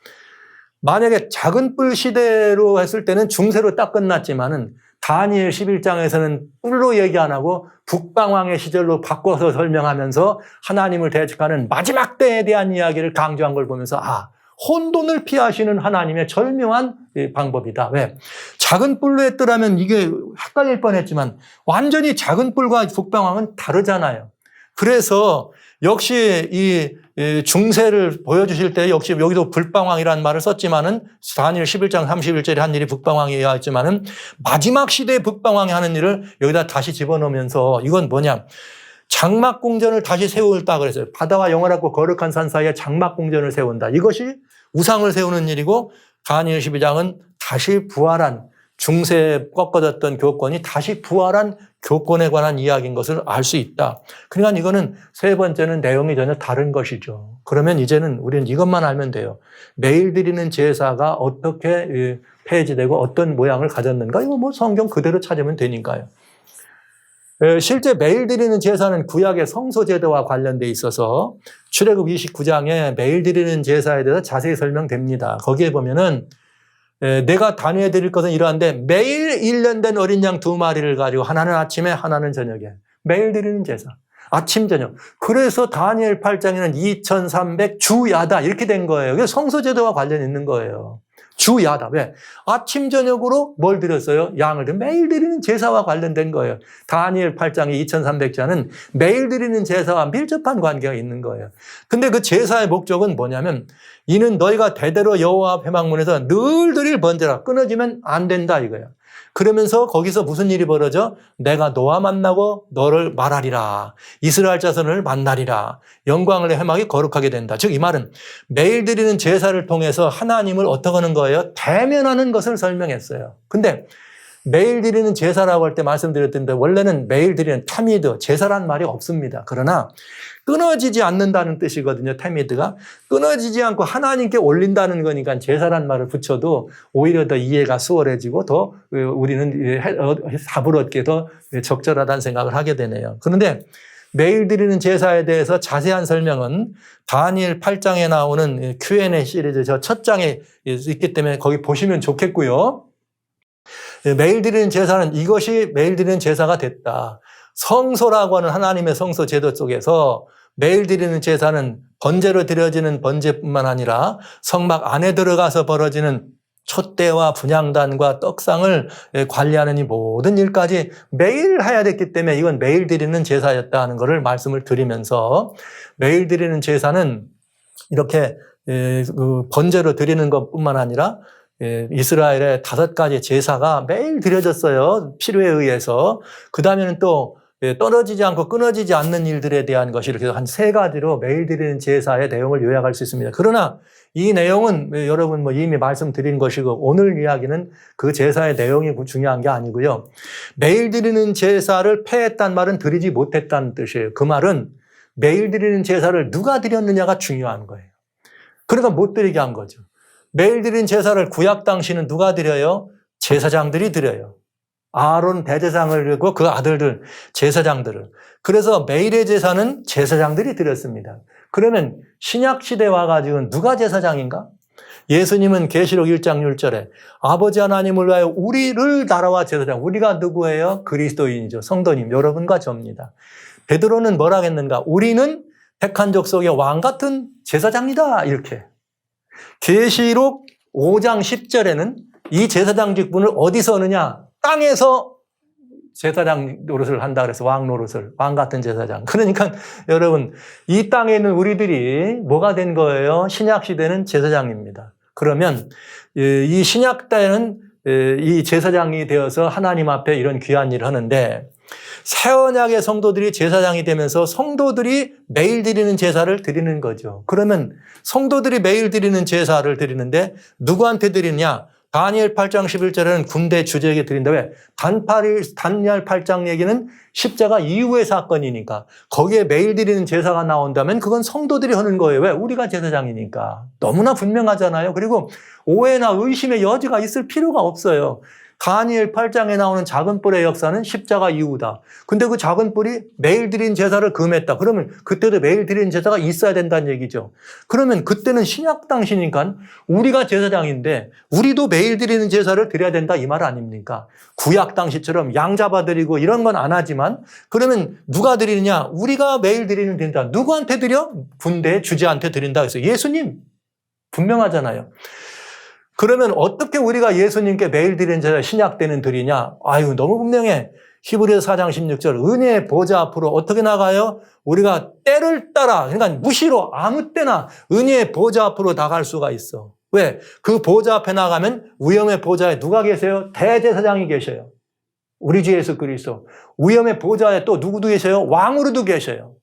만약에 작은 뿔 시대로 했을 때는 중세로 딱 끝났지만은 다니엘 11장에서는 뿔로 얘기 안 하고 북방왕의 시절로 바꿔서 설명하면서 하나님을 대적하는 마지막 때에 대한 이야기를 강조한 걸 보면서 혼돈을 피하시는 하나님의 절묘한 방법이다. 왜? 작은 뿔로 했더라면 이게 헷갈릴 뻔했지만 완전히 작은 뿔과 북방왕은 다르잖아요. 그래서 역시 이 중세를 보여주실 때 역시 여기도 불방왕이라는 말을 썼지만은 다니엘 11장 31절에 한 일이 북방왕이어야 했지만은 마지막 시대의 북방왕이 하는 일을 여기다 다시 집어넣으면서 이건 뭐냐. 장막궁전을 다시 세울다 그랬어요. 바다와 영원하고 거룩한 산 사이에 장막궁전을 세운다. 이것이 우상을 세우는 일이고 다니엘 12장은 다시 부활한 중세에 꺾어졌던 교권이 다시 부활한 교권에 관한 이야기인 것을 알 수 있다. 그러니까 이거는 세 번째는 내용이 전혀 다른 것이죠. 그러면 이제는 우리는 이것만 알면 돼요. 매일 드리는 제사가 어떻게 폐지되고 어떤 모양을 가졌는가? 이거 뭐 성경 그대로 찾으면 되니까요. 실제 매일 드리는 제사는 구약의 성소제도와 관련돼 있어서 출애굽 29장에 매일 드리는 제사에 대해서 자세히 설명됩니다. 거기에 보면은 내가 다녀야 드릴 것은 이러한데 매일 1년 된 어린 양 2마리를 가지고 하나는 아침에 하나는 저녁에 매일 드리는 제사. 아침 저녁. 그래서 다니엘 8장에는 2300 주야다 이렇게 된 거예요. 그게 성소제도와 관련이 있는 거예요. 주야다. 왜? 아침 저녁으로 뭘 드렸어요? 양을 드려. 매일 드리는 제사와 관련된 거예요. 다니엘 8장의 2300자는 매일 드리는 제사와 밀접한 관계가 있는 거예요. 근데 그 제사의 목적은 뭐냐면 이는 너희가 대대로 여호와 앞 회막문에서 늘 드릴 번제라. 끊어지면 안 된다 이거예요. 그러면서 거기서 무슨 일이 벌어져? 내가 너와 만나고 너를 말하리라. 이스라엘 자손을 만나리라. 영광을 회막이 거룩하게 된다. 즉 이 말은 매일 드리는 제사를 통해서 하나님을 어떻게 하는 거예요? 대면하는 것을 설명했어요. 근데 매일 드리는 제사라고 할 때 말씀드렸던데 원래는 매일 드리는 타미드, 제사란 말이 없습니다. 그러나 끊어지지 않는다는 뜻이거든요. 타미드가. 끊어지지 않고 하나님께 올린다는 거니까 제사란 말을 붙여도 오히려 더 이해가 수월해지고 더 우리는 답을 얻기에 더 적절하다는 생각을 하게 되네요. 그런데 매일 드리는 제사에 대해서 자세한 설명은 다니엘 8장에 나오는 Q&A 시리즈 저 첫 장에 있기 때문에 거기 보시면 좋겠고요. 매일 드리는 제사는 이것이 매일 드리는 제사가 됐다. 성소라고 하는 하나님의 성소 제도 속에서 매일 드리는 제사는 번제로 드려지는 번제뿐만 아니라 성막 안에 들어가서 벌어지는 촛대와 분향단과 떡상을 관리하는 이 모든 일까지 매일 해야 됐기 때문에 이건 매일 드리는 제사였다는 것을 말씀을 드리면서 매일 드리는 제사는 이렇게 번제로 드리는 것뿐만 아니라 이스라엘의 5가지 제사가 매일 드려졌어요. 필요에 의해서. 그 다음에는 또 떨어지지 않고 끊어지지 않는 일들에 대한 것이 이렇게 한 3가지로 매일 드리는 제사의 내용을 요약할 수 있습니다. 그러나 이 내용은 여러분 이미 말씀드린 것이고 오늘 이야기는 그 제사의 내용이 중요한 게 아니고요. 매일 드리는 제사를 폐했단 말은 드리지 못했다는 뜻이에요. 그 말은 매일 드리는 제사를 누가 드렸느냐가 중요한 거예요. 그러니까 못 드리게 한 거죠. 매일 드린 제사를 구약 당시는 누가 드려요? 제사장들이 드려요. 아론 대제사장을 드리고 그 아들들, 제사장들을. 그래서 매일의 제사는 제사장들이 드렸습니다. 그러면 신약 시대 와가지고 누가 제사장인가? 예수님은 계시록 1장 1절에 아버지 하나님을 위하여 우리를 나라와 제사장, 우리가 누구예요? 그리스도인이죠. 성도님, 여러분과 저입니다. 베드로는 뭐라 했는가? 우리는 택한 족속의 왕 같은 제사장이다. 이렇게. 계시록 5장 10절에는 이 제사장 직분을 어디서 하느냐? 땅에서 제사장 노릇을 한다 그래서 왕 노릇을, 왕 같은 제사장. 그러니까 여러분 이 땅에 있는 우리들이 뭐가 된 거예요? 신약 시대는 제사장입니다. 그러면 이 신약 때는 이 제사장이 되어서 하나님 앞에 이런 귀한 일을 하는데 새 언약의 성도들이 제사장이 되면서 성도들이 매일 드리는 제사를 드리는 거죠. 그러면 성도들이 매일 드리는 제사를 드리는데 누구한테 드리느냐? 다니엘 8장 11절에는 군대 주제에게 드린다. 왜? 다니엘 8장 얘기는 십자가 이후의 사건이니까 거기에 매일 드리는 제사가 나온다면 그건 성도들이 하는 거예요. 왜? 우리가 제사장이니까. 너무나 분명하잖아요. 그리고 오해나 의심의 여지가 있을 필요가 없어요. 다니엘 8장에 나오는 작은 뿔의 역사는 십자가 이후다. 근데 그 작은 뿔이 매일 드린 제사를 금했다. 그러면 그때도 매일 드린 제사가 있어야 된다는 얘기죠. 그러면 그때는 신약 당시니까 우리가 제사장인데 우리도 매일 드리는 제사를 드려야 된다 이 말 아닙니까? 구약 당시처럼 양 잡아드리고 이런 건 안 하지만 그러면 누가 드리느냐? 우리가 매일 드리는 된다. 누구한테 드려? 군대 주제한테 드린다. 그래서 예수님. 분명하잖아요. 그러면 어떻게 우리가 예수님께 매일 드리는 제사 신약 때는 드리냐? 아유, 너무 분명해. 히브리서 4장 16절 은혜의 보좌 앞으로 어떻게 나가요? 우리가 때를 따라 그러니까 무시로 아무 때나 은혜의 보좌 앞으로 나갈 수가 있어. 왜? 그 보좌 앞에 나가면 위엄의 보좌에 누가 계세요? 대제사장이 계셔요. 우리 주 예수 그리스도. 위엄의 보좌에 또 누구도 계셔요? 왕으로도 계셔요.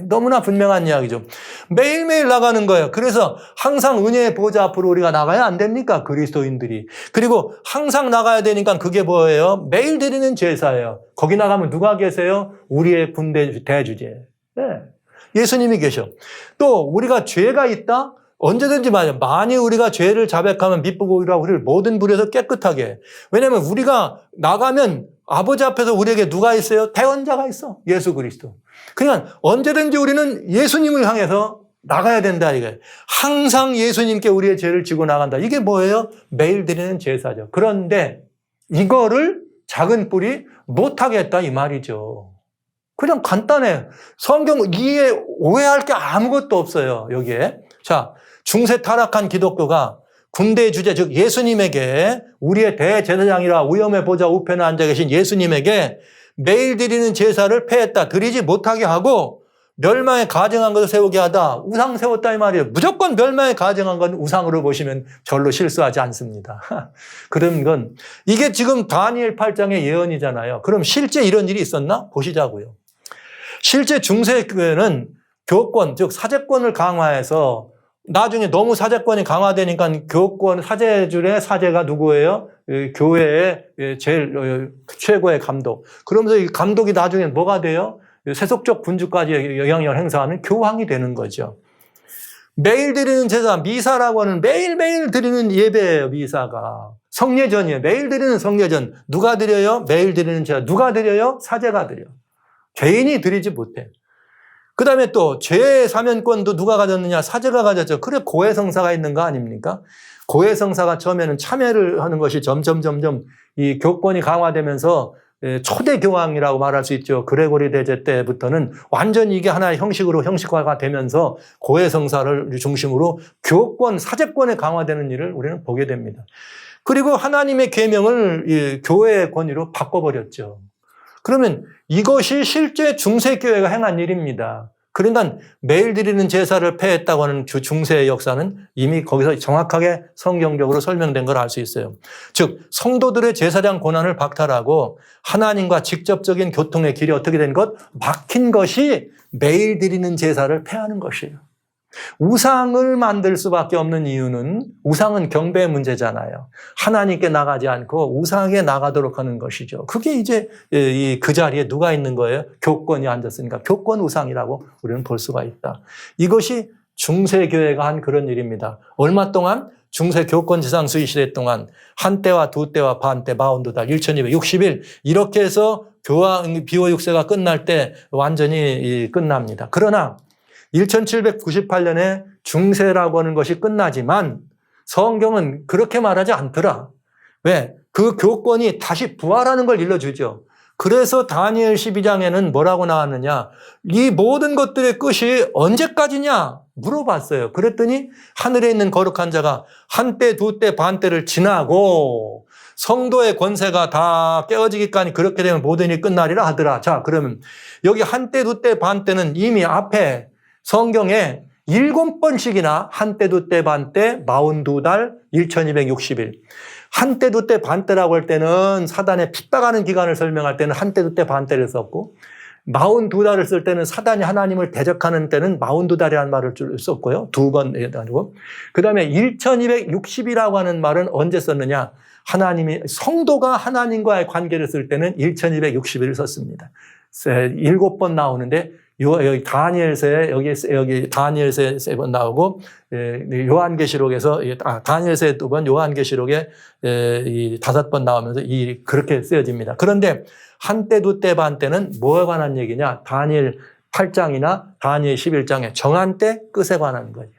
너무나 분명한 이야기죠. 매일매일 나가는 거예요. 그래서 항상 은혜의 보좌 앞으로 우리가 나가야 안 됩니까? 그리스도인들이. 그리고 항상 나가야 되니까 그게 뭐예요? 매일 드리는 제사예요. 거기 나가면 누가 계세요? 우리의 군대 대주제. 네. 예수님이 계셔. 또 우리가 죄가 있다? 언제든지 말이야. 만일 우리가 죄를 자백하면 미쁘고이라 우리를 모든 불에서 깨끗하게 해. 왜냐하면 우리가 나가면 아버지 앞에서 우리에게 누가 있어요? 대언자가 있어. 예수 그리스도. 그냥 언제든지 우리는 예수님을 향해서 나가야 된다 이거예요. 항상 예수님께 우리의 죄를 지고 나간다. 이게 뭐예요? 매일 드리는 제사죠. 그런데 이거를 작은 뿔이 못하게 했다 이 말이죠. 그냥 간단해. 성경 오해할 게 아무것도 없어요. 여기에. 자, 중세 타락한 기독교가 군대의 주제 즉 예수님에게 우리의 대제사장이라 위엄의 보좌 우편에 앉아 계신 예수님에게 매일 드리는 제사를 폐했다. 드리지 못하게 하고 멸망에 가증한 것을 세우게 하다. 우상 세웠다 이 말이에요. 무조건 멸망에 가증한 건 우상으로 보시면 절로 실수하지 않습니다. 그런 건 이게 지금 다니엘 8장의 예언이잖아요. 그럼 실제 이런 일이 있었나? 보시자고요. 실제 중세교회는 교권 즉 사제권을 강화해서 나중에 너무 사제권이 강화되니까 교권 사제줄의 사제가 누구예요? 교회의 제일 최고의 감독. 그러면서 이 감독이 나중에 뭐가 돼요? 세속적 군주까지 영향력을 행사하는 교황이 되는 거죠. 매일 드리는 제사, 미사라고 하는 매일매일 드리는 예배예요, 미사가. 성례전이에요. 매일 드리는 성례전. 누가 드려요? 매일 드리는 제사. 누가 드려요? 사제가 드려. 개인이 드리지 못해. 그 다음에 또 죄의 사면권도 누가 가졌느냐? 사제가 가졌죠. 그래 고해성사가 있는 거 아닙니까? 고해성사가 처음에는 참여를 하는 것이 점점 이 교권이 강화되면서 초대 교황이라고 말할 수 있죠. 그레고리 대제 때부터는 완전히 이게 하나의 형식으로 형식화가 되면서 고해성사를 중심으로 교권, 사제권이 강화되는 일을 우리는 보게 됩니다. 그리고 하나님의 계명을 교회의 권위로 바꿔버렸죠. 그러면 이것이 실제 중세교회가 행한 일입니다. 그러니까 매일 드리는 제사를 폐했다고 하는 중세의 역사는 이미 거기서 정확하게 성경적으로 설명된 걸 알 수 있어요. 즉 성도들의 제사장 권한을 박탈하고 하나님과 직접적인 교통의 길이 어떻게 된 것? 막힌 것이 매일 드리는 제사를 폐하는 것이에요. 우상을 만들 수밖에 없는 이유는 우상은 경배의 문제잖아요. 하나님께 나가지 않고 우상에 나가도록 하는 것이죠. 그게 이제 그 자리에 누가 있는 거예요? 교권이 앉았으니까 교권 우상이라고 우리는 볼 수가 있다. 이것이 중세교회가 한 그런 일입니다. 얼마 동안? 중세 교권 지상 수의 시대 동안 한 때와 두 때와 반 때 42달 1260일 이렇게 해서 교황 비호 6세가 끝날 때 완전히 끝납니다. 그러나 1798년에 중세라고 하는 것이 끝나지만 성경은 그렇게 말하지 않더라. 왜? 그 교권이 다시 부활하는 걸 일러주죠. 그래서 다니엘 12장에는 뭐라고 나왔느냐. 이 모든 것들의 끝이 언제까지냐 물어봤어요. 그랬더니 하늘에 있는 거룩한 자가 한 때, 두 때, 반 때를 지나고 성도의 권세가 다 깨어지기까지 그렇게 되면 모든 일이 끝나리라 하더라. 자, 그러면 여기 한 때, 두 때, 반 때는 이미 앞에 성경에 7번씩이나 한때 두때 반때 42달 1260일. 한때 두때 반때라고 할 때는 사단의 핍박하는 기간을 설명할 때는 한때 두때 반때를 썼고 42달을 쓸 때는 사단이 하나님을 대적하는 때는 42달이라는 말을 썼고요. 2번 아니고. 그 다음에 1260이라고 하는 말은 언제 썼느냐. 하나님이, 성도가 하나님과의 관계를 쓸 때는 1260일을 썼습니다. 7번 나오는데, 여기 다니엘서에, 여기 다니엘서에 3번 나오고, 요한계시록에서, 다니엘서에 2번, 요한계시록에 5번 나오면서 그렇게 쓰여집니다. 그런데 한때, 두때, 반때는 뭐에 관한 얘기냐? 다니엘 8장이나 다니엘 11장에 정한 때, 끝에 관한 거예요.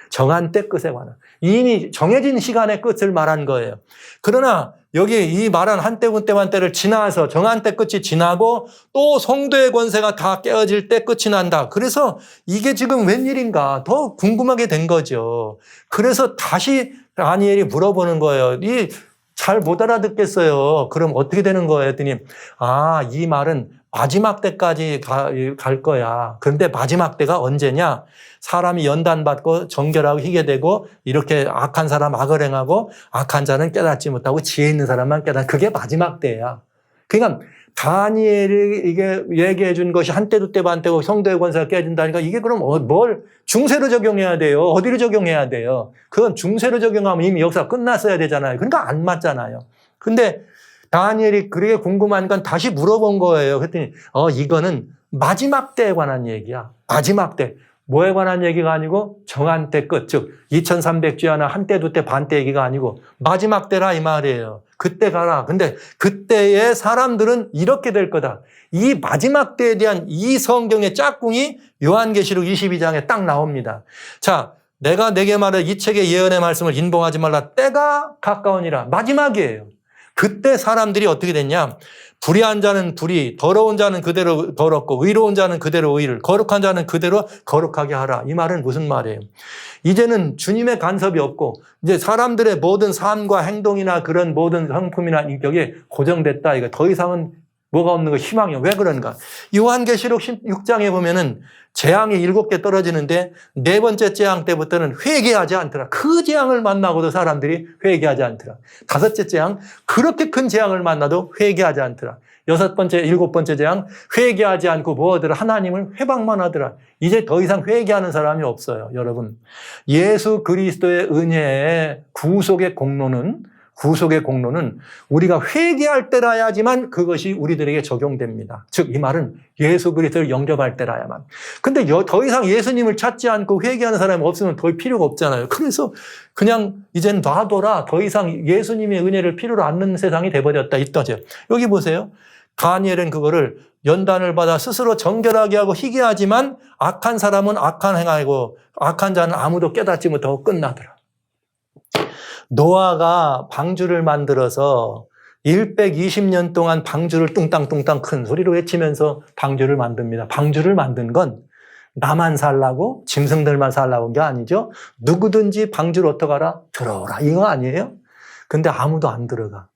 정한 때, 끝에 관한. 이미 정해진 시간의 끝을 말한 거예요. 그러나 여기 이 말한 한때, 두때, 반때를 지나서 정한 때 끝이 지나고 또 성도의 권세가 다 깨어질 때 끝이 난다. 그래서 이게 지금 웬일인가 더 궁금하게 된 거죠. 그래서 다시 다니엘이 물어보는 거예요. 잘 못 알아듣겠어요. 그럼 어떻게 되는 거예요? 했더니 이 말은 마지막 때까지 갈 거야. 그런데 마지막 때가 언제냐? 사람이 연단받고 정결하고 희게 되고 이렇게 악한 사람 악을 행하고 악한 자는 깨닫지 못하고 지혜 있는 사람만 깨닫는, 그게 마지막 때야. 그러니까 다니엘이 이게 얘기해 준 것이 한때 두때 반때고 성도의 권세가 깨진다니까 이게 그럼 뭘 중세로 적용해야 돼요? 어디로 적용해야 돼요? 그건 중세로 적용하면 이미 역사가 끝났어야 되잖아요. 그러니까 안 맞잖아요. 근데 다니엘이 그렇게 궁금한 건 다시 물어본 거예요. 그랬더니 이거는 마지막 때에 관한 얘기야. 마지막 때. 뭐에 관한 얘기가 아니고 정한 때 끝, 즉 2300주야나 한때 두때 반때 얘기가 아니고 마지막 때라 이 말이에요. 그때 가라. 근데 그때의 사람들은 이렇게 될 거다. 이 마지막 때에 대한 이 성경의 짝꿍이 요한계시록 22장에 딱 나옵니다. 자, 내가 내게 말해 이 책의 예언의 말씀을 인봉하지 말라. 때가 가까우니라. 마지막이에요. 그때 사람들이 어떻게 됐냐? 불의한 자는 불의, 더러운 자는 그대로 더럽고 의로운 자는 그대로 의를, 거룩한 자는 그대로 거룩하게 하라. 이 말은 무슨 말이에요? 이제는 주님의 간섭이 없고 이제 사람들의 모든 삶과 행동이나 그런 모든 성품이나 인격이 고정됐다. 이거 더 이상은 뭐가 없는 거, 희망이요. 왜 그런가? 요한계시록 16장에 보면은 재앙이 7개 떨어지는데 4번째 재앙 때부터는 회개하지 않더라. 그 재앙을 만나고도 사람들이 회개하지 않더라. 5째 재앙, 그렇게 큰 재앙을 만나도 회개하지 않더라. 6번째, 7번째 재앙, 회개하지 않고 뭐 하더라? 하나님을 회방만 하더라. 이제 더 이상 회개하는 사람이 없어요. 여러분, 예수 그리스도의 은혜의 구속의 공로는 우리가 회개할 때라야지만 그것이 우리들에게 적용됩니다. 즉, 이 말은 예수 그리스도를 영접할 때라야만. 근데 더 이상 예수님을 찾지 않고 회개하는 사람이 없으면 더 필요가 없잖아요. 그래서 그냥 이젠 놔둬라. 더 이상 예수님의 은혜를 필요로 않는 세상이 돼버렸다. 이떠죠. 여기 보세요. 다니엘은 그거를 연단을 받아 스스로 정결하게 하고 희게 하지만 악한 사람은 악한 행하고 악한 자는 아무도 깨닫지 못하고 끝나더라. 노아가 방주를 만들어서 120년 동안 방주를 뚱땅뚱땅 큰 소리로 외치면서 방주를 만듭니다. 방주를 만든 건 나만 살라고, 짐승들만 살라고 한 게 아니죠. 누구든지 방주를 어떡하라? 들어오라. 이거 아니에요? 근데 아무도 안 들어가.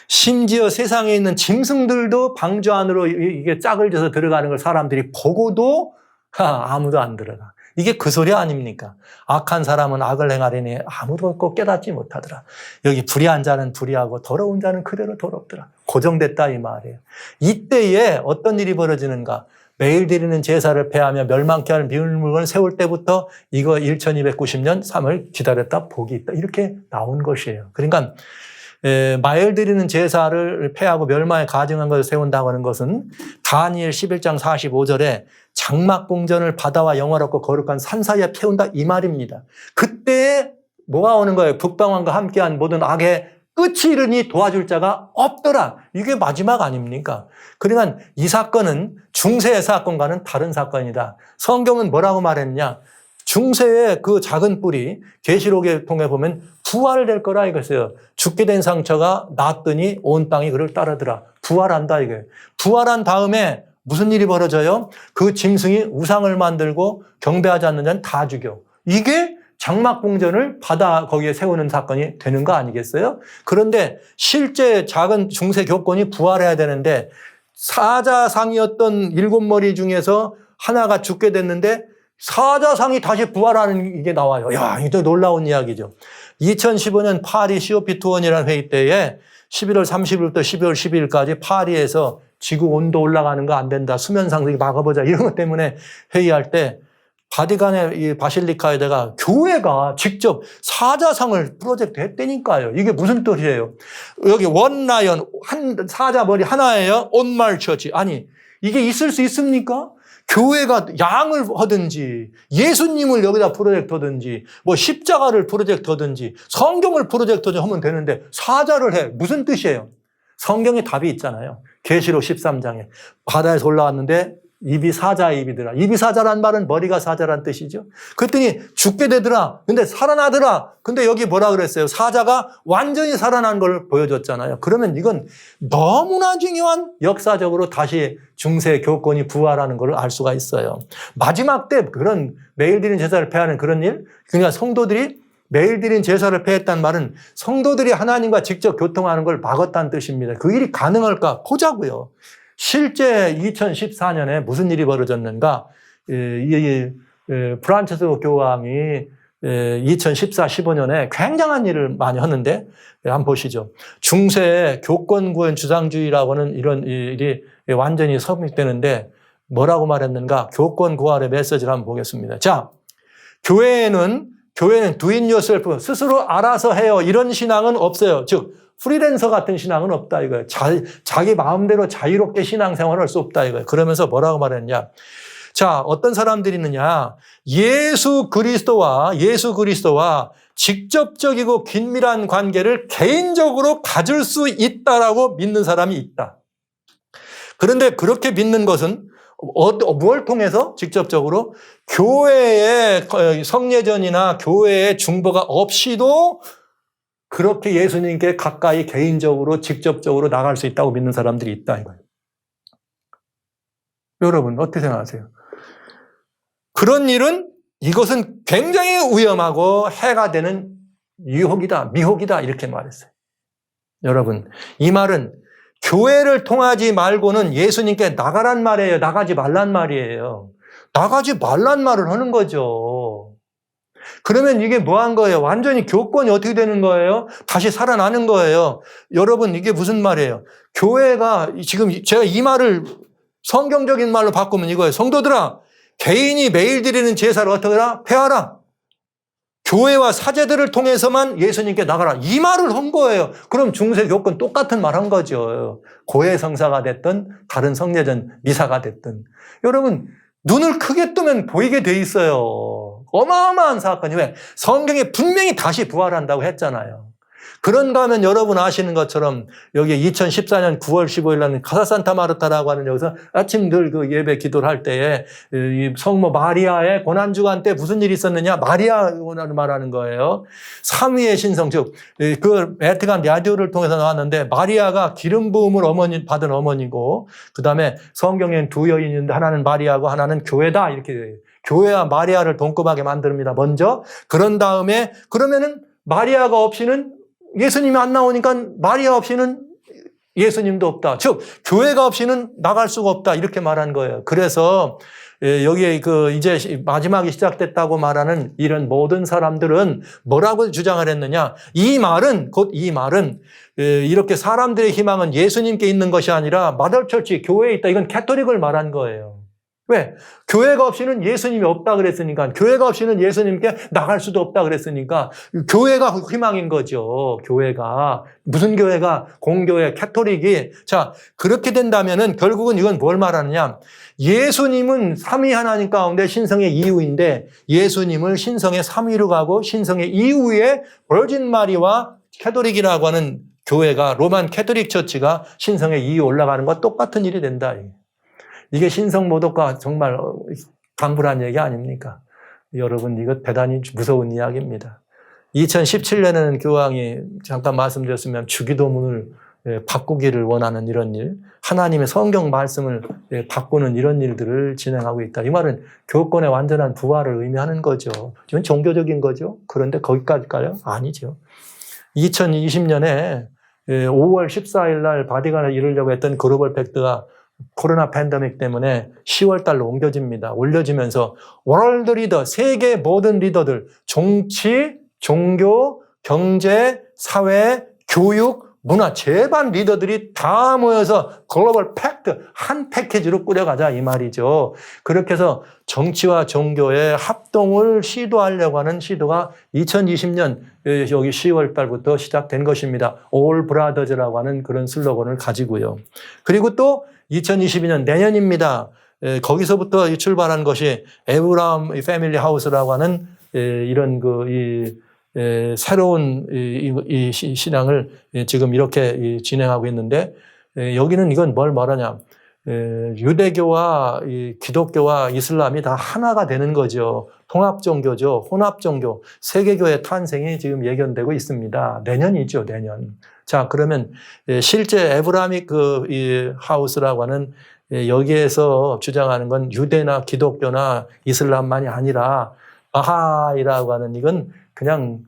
심지어 세상에 있는 짐승들도 방주 안으로 이게 짝을 져서 들어가는 걸 사람들이 보고도 아무도 안 들어가. 이게 그 소리 아닙니까? 악한 사람은 악을 행하려니 아무도 없고 깨닫지 못하더라. 여기 불의한 자는 불의하고 더러운 자는 그대로 더럽더라. 고정됐다 이 말이에요. 이때에 어떤 일이 벌어지는가? 매일 드리는 제사를 폐하며 멸망케 하는 비울 물건을 세울 때부터 이거 1290년 3월 기다렸다 복이 있다. 이렇게 나온 것이에요. 그러니까 매일 드리는 제사를 폐하고 멸망에 가증한 것을 세운다고 하는 것은 다니엘 11장 45절에 장막궁전을 바다와 영화롭고 거룩한 산 사이에 태운다 이 말입니다. 그때 뭐가 오는 거예요? 북방왕과 함께한 모든 악의 끝이 이르니 도와줄 자가 없더라. 이게 마지막 아닙니까? 그러니까 이 사건은 중세의 사건과는 다른 사건이다. 성경은 뭐라고 말했냐? 중세의 그 작은 뿔이 계시록에 통해 보면 부활될 거라 이거였어요. 죽게 된 상처가 낫더니 온 땅이 그를 따르더라. 부활한다 이거예요. 부활한 다음에 무슨 일이 벌어져요? 그 짐승이 우상을 만들고 경배하지 않는 자는 다 죽여. 이게 장막궁전을 바다 거기에 세우는 사건이 되는 거 아니겠어요? 그런데 실제 작은 중세 교권이 부활해야 되는데 사자상이었던 7머리 중에서 하나가 죽게 됐는데 사자상이 다시 부활하는 게 나와요. 야, 이게 놀라운 이야기죠. 2015년 파리 COP21이라는 회의 때에 11월 30일부터 12월 12일까지 파리에서 지구 온도 올라가는 거 안 된다. 수면 상승이 막아보자. 이런 것 때문에 회의할 때 바티칸의 이 바실리카에다가 교회가 직접 사자상을 프로젝트 했다니까요. 이게 무슨 뜻이에요? 여기 원 라이언, 한 사자 머리 하나예요. 온말 처치. 아니, 이게 있을 수 있습니까? 교회가 양을 하든지 예수님을 여기다 프로젝트 하든지 뭐 십자가를 프로젝트 하든지 성경을 프로젝트 하면 되는데 사자를 해. 무슨 뜻이에요? 성경에 답이 있잖아요. 계시록 13장에 바다에서 올라왔는데 입이 사자의 입이더라. 입이 사자란 말은 머리가 사자란 뜻이죠. 그랬더니 죽게 되더라. 근데 살아나더라. 근데 여기 뭐라 그랬어요? 사자가 완전히 살아난 걸 보여줬잖아요. 그러면 이건 너무나 중요한 역사적으로 다시 중세 교권이 부활하는 걸 알 수가 있어요. 마지막 때 그런 매일 드린 제사를 폐하는 그런 일, 그러니까 성도들이 매일 드린 제사를 폐했다는 말은 성도들이 하나님과 직접 교통하는 걸 막았다는 뜻입니다. 그 일이 가능할까? 보자고요. 실제 2014년에 무슨 일이 벌어졌는가? 프란체스코 교황이 2014-15년에 굉장한 일을 많이 하는데 한번 보시죠. 중세 교권구현 주상주의라고 하는 이런 일이 완전히 성립되는데 뭐라고 말했는가? 교권구활의 메시지를 한번 보겠습니다. 자, 교회는 do it yourself, 스스로 알아서 해요. 이런 신앙은 없어요. 즉 프리랜서 같은 신앙은 없다 이거예요. 자기 마음대로 자유롭게 신앙생활을 할 수 없다 이거예요. 그러면서 뭐라고 말했냐? 자, 어떤 사람들이 있느냐? 예수 그리스도와 직접적이고 긴밀한 관계를 개인적으로 가질 수 있다라고 믿는 사람이 있다. 그런데 그렇게 믿는 것은 뭘 통해서? 직접적으로 교회의 성례전이나 교회의 중보가 없이도 그렇게 예수님께 가까이 개인적으로 직접적으로 나갈 수 있다고 믿는 사람들이 있다 이거예요. 여러분 어떻게 생각하세요? 그런 일은 이것은 굉장히 위험하고 해가 되는 미혹이다 이렇게 말했어요. 여러분 이 말은 교회를 통하지 말고는 예수님께 나가란 말이에요. 나가지 말란 말이에요. 나가지 말란 말을 하는 거죠. 그러면 이게 뭐한 거예요? 완전히 교권이 어떻게 되는 거예요? 다시 살아나는 거예요. 여러분 이게 무슨 말이에요? 교회가 지금 제가 이 말을 성경적인 말로 바꾸면 이거예요. 성도들아, 개인이 매일 드리는 제사를 어떻게 하라? 폐하라. 교회와 사제들을 통해서만 예수님께 나가라. 이 말을 한 거예요. 그럼 중세 교권 똑같은 말 한 거죠. 고해 성사가 됐든 다른 성례전 미사가 됐든. 여러분 눈을 크게 뜨면 보이게 돼 있어요. 어마어마한 사건이 왜? 성경에 분명히 다시 부활한다고 했잖아요. 그런가 하면 여러분 아시는 것처럼 여기 2014년 9월 15일 날 카사산타 마르타라고 하는 여기서 아침 늘 그 예배 기도를 할 때에 이 성모 마리아의 고난주간 때 무슨 일이 있었느냐? 마리아 고난을 말하는 거예요. 삼위의 신성, 즉 그 베티칸 라디오를 통해서 나왔는데 마리아가 기름 부음을 받은 어머니고 그다음에 성경에는 두 여인인데 하나는 마리아고 하나는 교회다 이렇게 교회와 마리아를 동급하게 만듭니다. 먼저 그런 다음에 그러면은 마리아가 없이는 예수님이 안 나오니까 마리아 없이는 예수님도 없다. 즉 교회가 없이는 나갈 수가 없다. 이렇게 말한 거예요. 그래서 여기에 이제 마지막이 시작됐다고 말하는 이런 모든 사람들은 뭐라고 주장을 했느냐? 이 말은 이렇게 사람들의 희망은 예수님께 있는 것이 아니라 마더처치 교회에 있다. 이건 캐토릭을 말한 거예요. 왜? 교회가 없이는 예수님이 없다 그랬으니까, 교회가 없이는 예수님께 나갈 수도 없다 그랬으니까, 교회가 희망인 거죠. 교회가. 무슨 교회가? 공교회, 캐토릭이. 자, 그렇게 된다면은 결국은 이건 뭘 말하느냐? 예수님은 삼위 하나님 가운데 신성의 이유인데, 예수님을 신성의 삼위로 가고, 신성의 이후에 버진 마리와 캐토릭이라고 하는 교회가, 로만 캐토릭 처치가 신성의 이유 올라가는 것과 똑같은 일이 된다. 이게 신성모독과 정말 강불한 얘기 아닙니까? 여러분 이거 대단히 무서운 이야기입니다. 2017년에는 교황이 잠깐 말씀드렸으면 주기도문을 바꾸기를 원하는 이런 일, 하나님의 성경 말씀을 바꾸는 이런 일들을 진행하고 있다. 이 말은 교권의 완전한 부활을 의미하는 거죠. 이건 종교적인 거죠. 그런데 거기까지일까요? 아니죠. 2020년에 5월 14일 날 바티칸에 이르려고 했던 글로벌 팩트가 코로나 팬데믹 때문에 10월 달로 옮겨집니다. 올려지면서 월드 리더, 세계 모든 리더들, 정치, 종교, 경제, 사회, 교육, 문화, 제반 리더들이 다 모여서 글로벌 팩트, 한 패키지로 꾸려가자 이 말이죠. 그렇게 해서 정치와 종교의 합동을 시도하려고 하는 시도가 2020년 여기 10월 달부터 시작된 것입니다. All Brothers라고 하는 그런 슬로건을 가지고요. 그리고 또 2022년 내년입니다. 거기서부터 출발한 것이 에브라함 패밀리 하우스라고 하는 이런 새로운 이 신앙을 지금 이렇게 진행하고 있는데, 여기는 이건 뭘 말하냐. 유대교와 기독교와 이슬람이 다 하나가 되는 거죠. 통합종교죠. 혼합종교. 세계교회 탄생이 지금 예견되고 있습니다. 내년이죠, 내년. 자, 그러면 실제 에브라믹 이 하우스라고 하는 여기에서 주장하는 건 유대나 기독교나 이슬람만이 아니라 바하이라고 하는 이건 그냥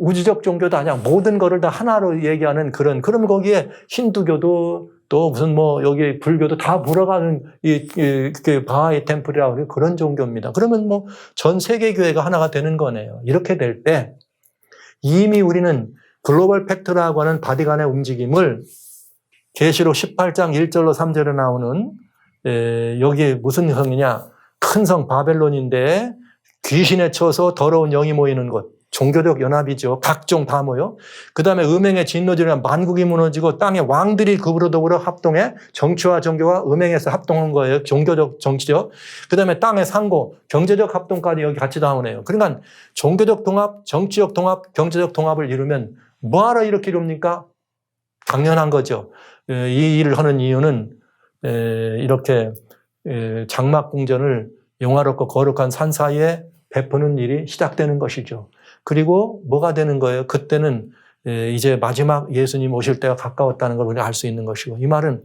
우주적 종교도 아니야. 모든 거를 다 하나로 얘기하는 그러면 거기에 힌두교도 또 무슨 여기 불교도 다 물어가는 바하이 템플이라고 하는 그런 종교입니다. 그러면 전 세계 교회가 하나가 되는 거네요. 이렇게 될 때 이미 우리는 글로벌 팩트라고 하는 바디간의 움직임을 계시록 18장 1절로 3절에 나오는 여기 무슨 성이냐. 큰 성 바벨론인데 귀신에 쳐서 더러운 영이 모이는 곳. 종교적 연합이죠. 각종 다 모여. 그 다음에 음행의 진노지는 만국이 무너지고 땅의 왕들이 그으로 더불어 합동해 정치와 종교와 음행에서 합동한 거예요. 종교적, 정치적. 그 다음에 땅의 상고, 경제적 합동까지 여기 같이 나오네요. 그러니까 종교적 통합, 정치적 통합, 경제적 통합을 이루면 뭐하러 이렇게 이룹니까? 당연한 거죠. 이 일을 하는 이유는 이렇게 장막궁전을 영화롭고 거룩한 산 사이에 베푸는 일이 시작되는 것이죠. 그리고 뭐가 되는 거예요? 그때는 이제 마지막 예수님 오실 때가 가까웠다는 걸 우리가 알 수 있는 것이고, 이 말은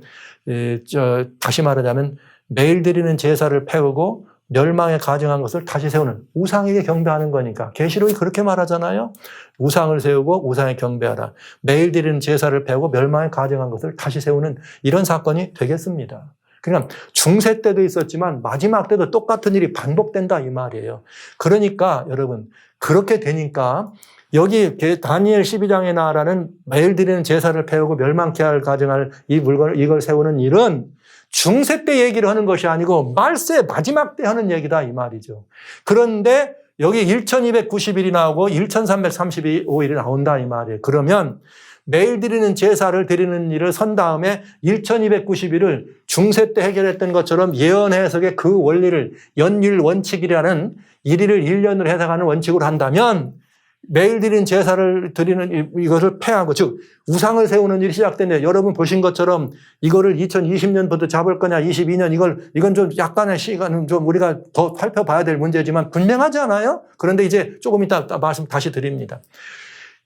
다시 말하자면 매일 드리는 제사를 패우고 멸망에 가증한 것을 다시 세우는, 우상에게 경배하는 거니까. 계시록이 그렇게 말하잖아요. 우상을 세우고 우상에 경배하라. 매일 드리는 제사를 패우고 멸망에 가증한 것을 다시 세우는 이런 사건이 되겠습니다. 그러니까 중세 때도 있었지만 마지막 때도 똑같은 일이 반복된다 이 말이에요. 그러니까 여러분, 그렇게 되니까 여기 다니엘 12장에 나라는 매일 드리는 제사를 패우고 멸망케 할 가증할 이걸 세우는 일은 중세 때 얘기를 하는 것이 아니고 말세 마지막 때 하는 얘기다 이 말이죠. 그런데 여기 1290일이 나오고 1335일이 나온다 이 말이에요. 그러면 매일 드리는 제사를 드리는 일을 선 다음에 1290일을 중세 때 해결했던 것처럼 예언 해석의 그 원리를 연일 원칙이라는 1일을 1년으로 해석하는 원칙으로 한다면 매일 드리는 제사를 드리는 이것을 폐하고, 즉 우상을 세우는 일이 시작됐네요. 여러분 보신 것처럼 이거를 2020년부터 잡을 거냐 22년 이건 좀 약간의 시간은 좀 우리가 더 살펴봐야 될 문제지만 분명하지 않아요? 그런데 이제 조금 이따 말씀 다시 드립니다.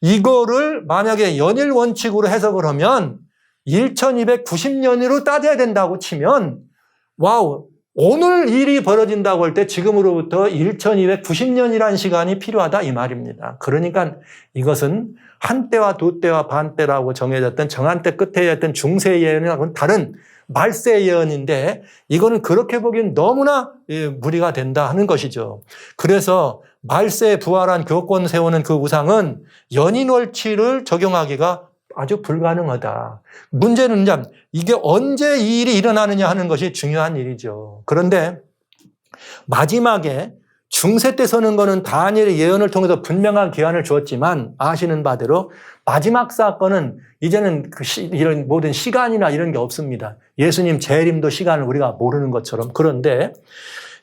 이거를 만약에 연일 원칙으로 해석을 하면 1290년으로 따져야 된다고 치면, 와우, 오늘 일이 벌어진다고 할 때 지금으로부터 1290년이라는 시간이 필요하다 이 말입니다. 그러니까 이것은 한때와 두때와 반때라고 정해졌던 정한때 끝에 했던 중세 예언하고는 다른 말세 예언인데, 이거는 그렇게 보기엔 너무나 무리가 된다 하는 것이죠. 그래서 말세에 부활한 교권 세우는 그 우상은 연인월치를 적용하기가 아주 불가능하다. 문제는 이게 언제 이 일이 일어나느냐 하는 것이 중요한 일이죠. 그런데 마지막에 중세 때 서는 거는 다니엘의 예언을 통해서 분명한 기한을 주었지만 아시는 바대로 마지막 사건은 이제는 이런 모든 시간이나 이런 게 없습니다. 예수님 재림도 시간을 우리가 모르는 것처럼. 그런데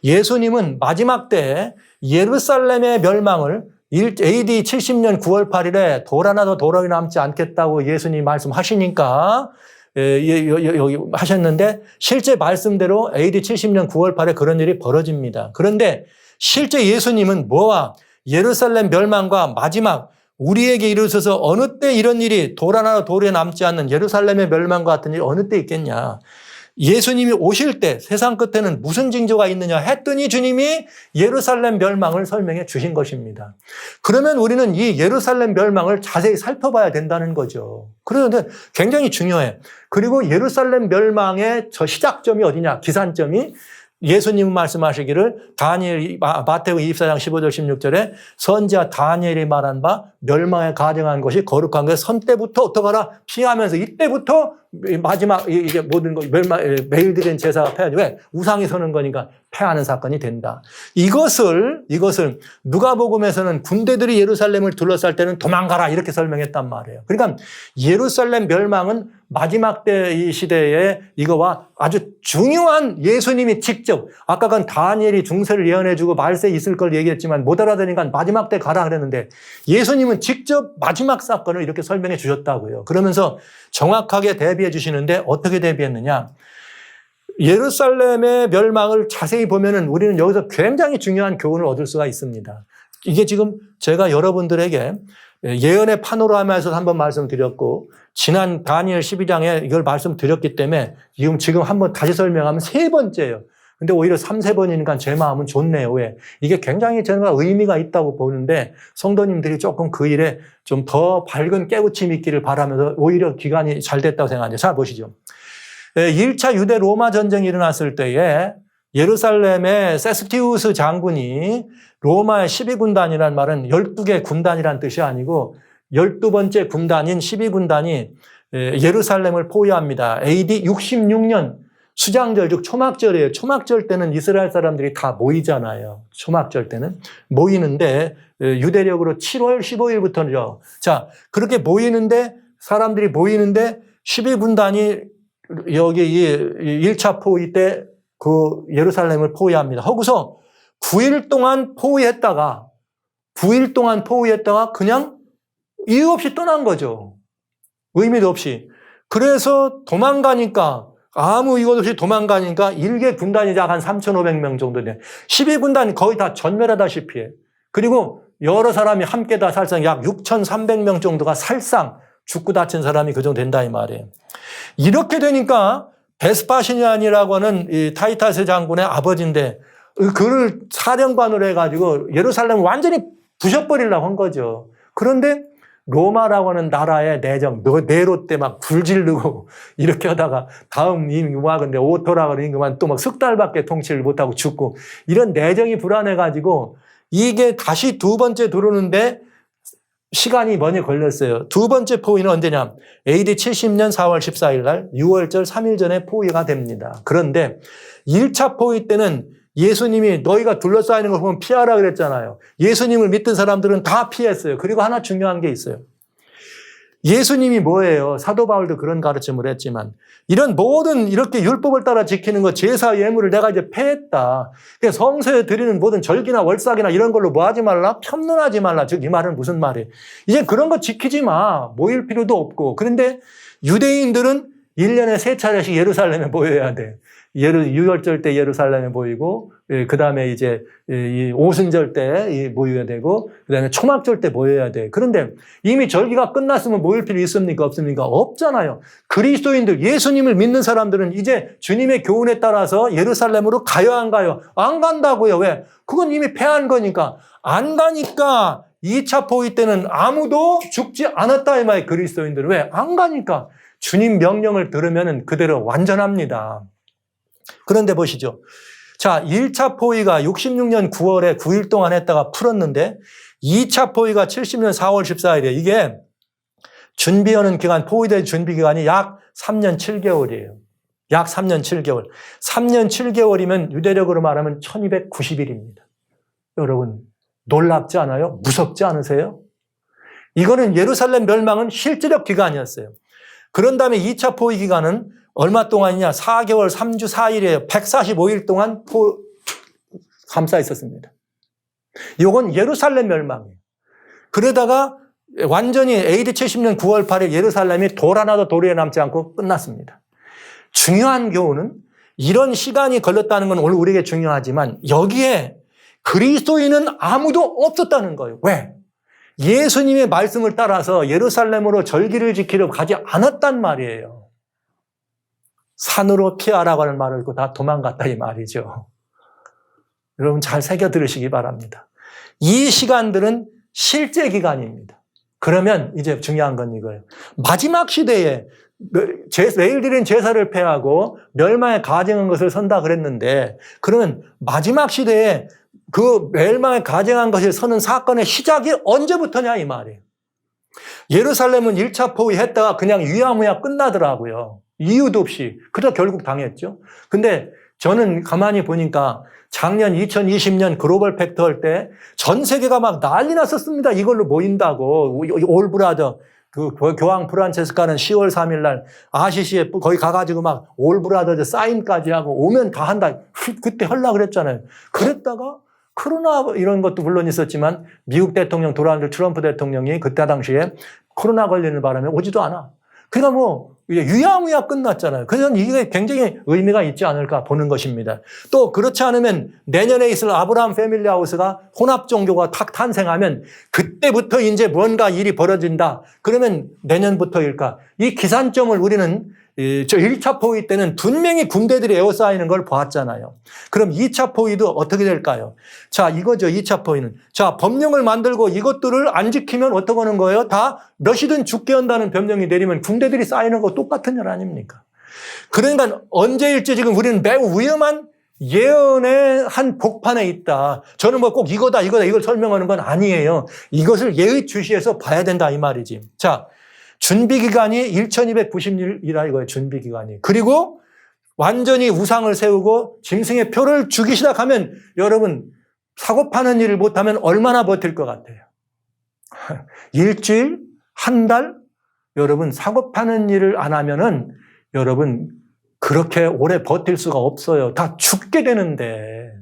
예수님은 마지막 때 예루살렘의 멸망을 AD 70년 9월 8일에 돌 하나도 도로에 남지 않겠다고 예수님 말씀하시니까 여기 하셨는데, 실제 말씀대로 AD 70년 9월 8일에 그런 일이 벌어집니다. 그런데 실제 예수님은 뭐와 예루살렘 멸망과 마지막 우리에게 이르셔서 어느 때 이런 일이 돌 하나도 도로에 남지 않는 예루살렘의 멸망과 같은 일이 어느 때 있겠냐. 예수님이 오실 때 세상 끝에는 무슨 징조가 있느냐 했더니 주님이 예루살렘 멸망을 설명해 주신 것입니다. 그러면 우리는 이 예루살렘 멸망을 자세히 살펴봐야 된다는 거죠. 그런데 굉장히 중요해. 그리고 예루살렘 멸망의 저 시작점이 어디냐? 기산점이 예수님은 말씀하시기를 마태복음 24장 15절 16절에 선지자 다니엘이 말한 바 멸망에 가정한 것이 거룩한 것에 선 때부터 어떡하라 피하면서 이때부터 마지막 이제 모든 것 매일 드린 제사가 패하지 왜 우상이 서는 거니까 패하는 사건이 된다. 이것을 누가복음에서는 군대들이 예루살렘을 둘러쌀 때는 도망가라 이렇게 설명했단 말이에요. 그러니까 예루살렘 멸망은 마지막 때 이 시대에 이거와 아주 중요한 예수님이 직접 아까 건 다니엘이 중세를 예언해주고 말세 있을 걸 얘기했지만 못 알아들으니까 마지막 때 가라 그랬는데 예수님은 직접 마지막 사건을 이렇게 설명해 주셨다고요. 그러면서 정확하게 대비해 주시는데 어떻게 대비했느냐. 예루살렘의 멸망을 자세히 보면은 우리는 여기서 굉장히 중요한 교훈을 얻을 수가 있습니다. 이게 지금 제가 여러분들에게 예언의 파노라마에서 한번 말씀드렸고 지난 다니엘 12장에 이걸 말씀드렸기 때문에 지금 한번 다시 설명하면 세 번째예요. 근데 오히려 3-4번이니까 제 마음은 좋네요. 왜? 이게 굉장히 제가 의미가 있다고 보는데 성도님들이 조금 그 일에 좀 더 밝은 깨우침이 있기를 바라면서 오히려 기간이 잘 됐다고 생각하는데 자 보시죠. 1차 유대 로마 전쟁이 일어났을 때에 예루살렘의 세스티우스 장군이 로마의 12군단이라는 말은 12개 군단이라는 뜻이 아니고 12번째 군단인 12군단이 예루살렘을 포위합니다. AD 66년 수장절 즉 초막절이에요. 초막절 때는 이스라엘 사람들이 다 모이잖아요. 초막절 때는 모이는데 유대력으로 7월 15일부터죠. 자, 그렇게 사람들이 모이는데 12군단이 여기 1차 포위 때 그 예루살렘을 포위합니다. 거기서 9일 동안 포위했다가 그냥 이유 없이 떠난 거죠. 의미도 없이. 그래서 도망가니까 아무 이유 없이 도망가니까 일개 군단이 약 한 3,500명 정도 돼. 12군단이 거의 다 전멸하다시피 해. 그리고 여러 사람이 함께 다 살상 약 6,300명 정도가 살상 죽고 다친 사람이 그 정도 된다 이 말이에요. 이렇게 되니까 베스파시니안이라고 하는 이 타이타스 장군의 아버지인데 그를 사령관으로 해가지고 예루살렘을 완전히 부셔버리려고 한 거죠. 그런데 로마라고 하는 나라의 내정, 네로 때 막 불지르고 이렇게 하다가 다음 근데 오토라고 하는 임금은 또 막 석 달밖에 통치를 못하고 죽고 이런 내정이 불안해가지고 이게 다시 두 번째 들어오는데 시간이 많이 걸렸어요. 두 번째 포위는 언제냐? AD 70년 4월 14일 날 6월절 3일 전에 포위가 됩니다. 그런데 1차 포위 때는 예수님이 너희가 둘러싸이는 걸 보면 피하라 그랬잖아요. 예수님을 믿던 사람들은 다 피했어요. 그리고 하나 중요한 게 있어요. 예수님이 뭐예요? 사도 바울도 그런 가르침을 했지만 이런 모든 이렇게 율법을 따라 지키는 것 제사 예물을 내가 이제 폐했다. 성소에 드리는 모든 절기나 월삭이나 이런 걸로 뭐 하지 말라? 편론하지 말라. 즉 이 말은 무슨 말이에요? 이제 그런 거 지키지 마. 모일 필요도 없고. 그런데 유대인들은 1년에 3차례씩 예루살렘에 모여야 돼. 유월절 때 예루살렘에 모이고, 그 다음에 이제 오순절 때 모여야 되고, 그 다음에 초막절 때 모여야 돼. 그런데 이미 절기가 끝났으면 모일 필요 있습니까? 없습니까? 없잖아요. 그리스도인들, 예수님을 믿는 사람들은 이제 주님의 교훈에 따라서 예루살렘으로 가요, 안 가요? 안 간다고요. 왜? 그건 이미 패한 거니까. 안 가니까 2차 포위 때는 아무도 죽지 않았다, 이 말이에요. 그리스도인들은. 왜? 안 가니까. 주님 명령을 들으면 그대로 완전합니다. 그런데 보시죠. 자, 1차 포위가 66년 9월에 9일 동안 했다가 풀었는데 2차 포위가 70년 4월 14일이에요. 이게 준비하는 기간, 포위될 준비 기간이 약 3년 7개월이에요. 약 3년 7개월. 3년 7개월이면 유대력으로 말하면 1290일입니다. 여러분, 놀랍지 않아요? 무섭지 않으세요? 이거는 예루살렘 멸망은 실제적 기간이었어요. 그런 다음에 2차 포위 기간은 얼마 동안이냐? 4개월 3주 4일이에요. 145일 동안 감싸 있었습니다. 이건 예루살렘 멸망이에요. 그러다가 완전히 AD 70년 9월 8일 예루살렘이 돌 하나도 도리에 남지 않고 끝났습니다. 중요한 교훈은 이런 시간이 걸렸다는 건 오늘 우리에게 중요하지만 여기에 그리스도인은 아무도 없었다는 거예요. 왜? 예수님의 말씀을 따라서 예루살렘으로 절기를 지키려 가지 않았단 말이에요. 산으로 피하라고 하는 말을 듣고 다 도망갔다 이 말이죠. 여러분 잘 새겨 들으시기 바랍니다. 이 시간들은 실제 기간입니다. 그러면 이제 중요한 건 이거예요. 마지막 시대에 매일 드린 제사를 폐하고 멸망에 가증한 것을 선다 그랬는데, 그러면 마지막 시대에 그 멸망에 가증한 것을 서는 사건의 시작이 언제부터냐 이 말이에요. 예루살렘은 1차 포위했다가 그냥 유야무야 끝나더라고요. 이유도 없이. 그러다 결국 당했죠. 근데 저는 가만히 보니까 작년 2020년 글로벌 팩트 할 때 전 세계가 막 난리 났었습니다. 이걸로 모인다고. 올브라더, 그 교황 프란체스카는 10월 3일 날 아시시에 거기 가가지고 막 올브라더즈 사인까지 하고 오면 다 한다. 그때 하려고 그랬잖아요. 그랬다가 코로나 이런 것도 물론 있었지만 미국 대통령 도널드 트럼프 대통령이 그때 당시에 코로나 걸리는 바람에 오지도 않아. 그러니까 뭐 유야무야 끝났잖아요. 그래서 이게 굉장히 의미가 있지 않을까 보는 것입니다. 또 그렇지 않으면 내년에 있을 아브라함 패밀리 하우스가 혼합 종교가 탁 탄생하면 그때부터 이제 뭔가 일이 벌어진다. 그러면 내년부터일까? 이 기산점을 우리는 저 1차 포위 때는 분명히 군대들이 에워싸이는 걸 보았잖아요. 그럼 2차 포위도 어떻게 될까요? 자, 이거죠. 2차 포위는. 자, 법령을 만들고 이것들을 안 지키면 어떻게 하는 거예요? 다 몇이든 죽게 한다는 법령이 내리면 군대들이 쌓이는 거 똑같은 일 아닙니까? 그러니까 언제일지 지금 우리는 매우 위험한 예언의 한 복판에 있다. 저는 뭐 꼭 이거다 이걸 설명하는 건 아니에요. 이것을 예의주시해서 봐야 된다 이 말이지. 자, 준비기간이 1290일이라 이거예요. 준비기간이. 그리고 완전히 우상을 세우고 짐승의 표를 주기 시작하면 여러분 사고 파는 일을 못하면 얼마나 버틸 것 같아요? 일주일? 한 달? 여러분 사고 파는 일을 안 하면은 여러분 그렇게 오래 버틸 수가 없어요. 다 죽게 되는데.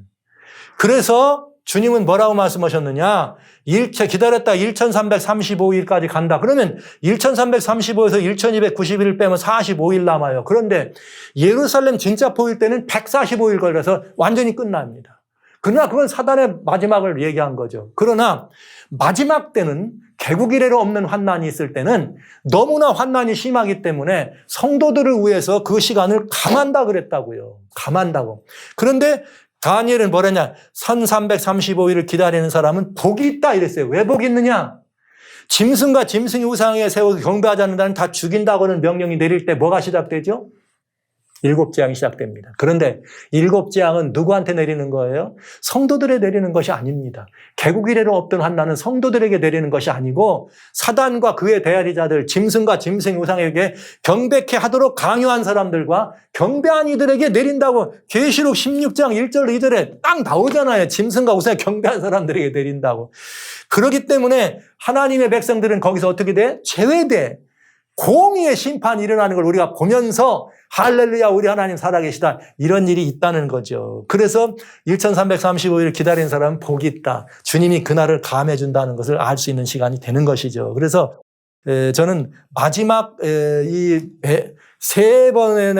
그래서 주님은 뭐라고 말씀하셨느냐? 기다렸다 1335일까지 간다. 그러면 1335에서 1291일 빼면 45일 남아요. 그런데 예루살렘 진짜 포위일 때는 145일 걸려서 완전히 끝납니다. 그러나 그건 사단의 마지막을 얘기한 거죠. 그러나 마지막 때는 개국 이래로 없는 환난이 있을 때는 너무나 환난이 심하기 때문에 성도들을 위해서 그 시간을 감한다 그랬다고요. 감한다고. 그런데 다니엘은 뭐랬냐? 1335일을 기다리는 사람은 복이 있다 이랬어요. 왜 복이 있느냐? 짐승과 짐승의 우상에 세워 경배하지 않는 자는 다 죽인다고는 명령이 내릴 때 뭐가 시작되죠? 7재앙이 시작됩니다. 그런데 7재앙은 누구한테 내리는 거예요? 성도들에 내리는 것이 아닙니다. 개국 이래로 없던 환난은 성도들에게 내리는 것이 아니고 사단과 그의 대리자들, 짐승과 짐승의 우상에게 경배케 하도록 강요한 사람들과 경배한 이들에게 내린다고 계시록 16장 1절 2절에 딱 나오잖아요. 짐승과 우상에 경배한 사람들에게 내린다고. 그렇기 때문에 하나님의 백성들은 거기서 어떻게 돼? 제외돼. 공의의 심판이 일어나는 걸 우리가 보면서 할렐루야 우리 하나님 살아계시다 이런 일이 있다는 거죠. 그래서 1335일 기다린 사람은 복이 있다. 주님이 그날을 감해 준다는 것을 알 수 있는 시간이 되는 것이죠. 그래서 저는 마지막 이 세 번의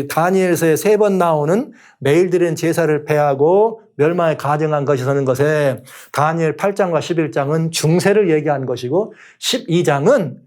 다니엘서에 3번 나오는 매일 드리는 제사를 폐하고 멸망에 가증한 것이 서는 것에 다니엘 8장과 11장은 중세를 얘기한 것이고 12장은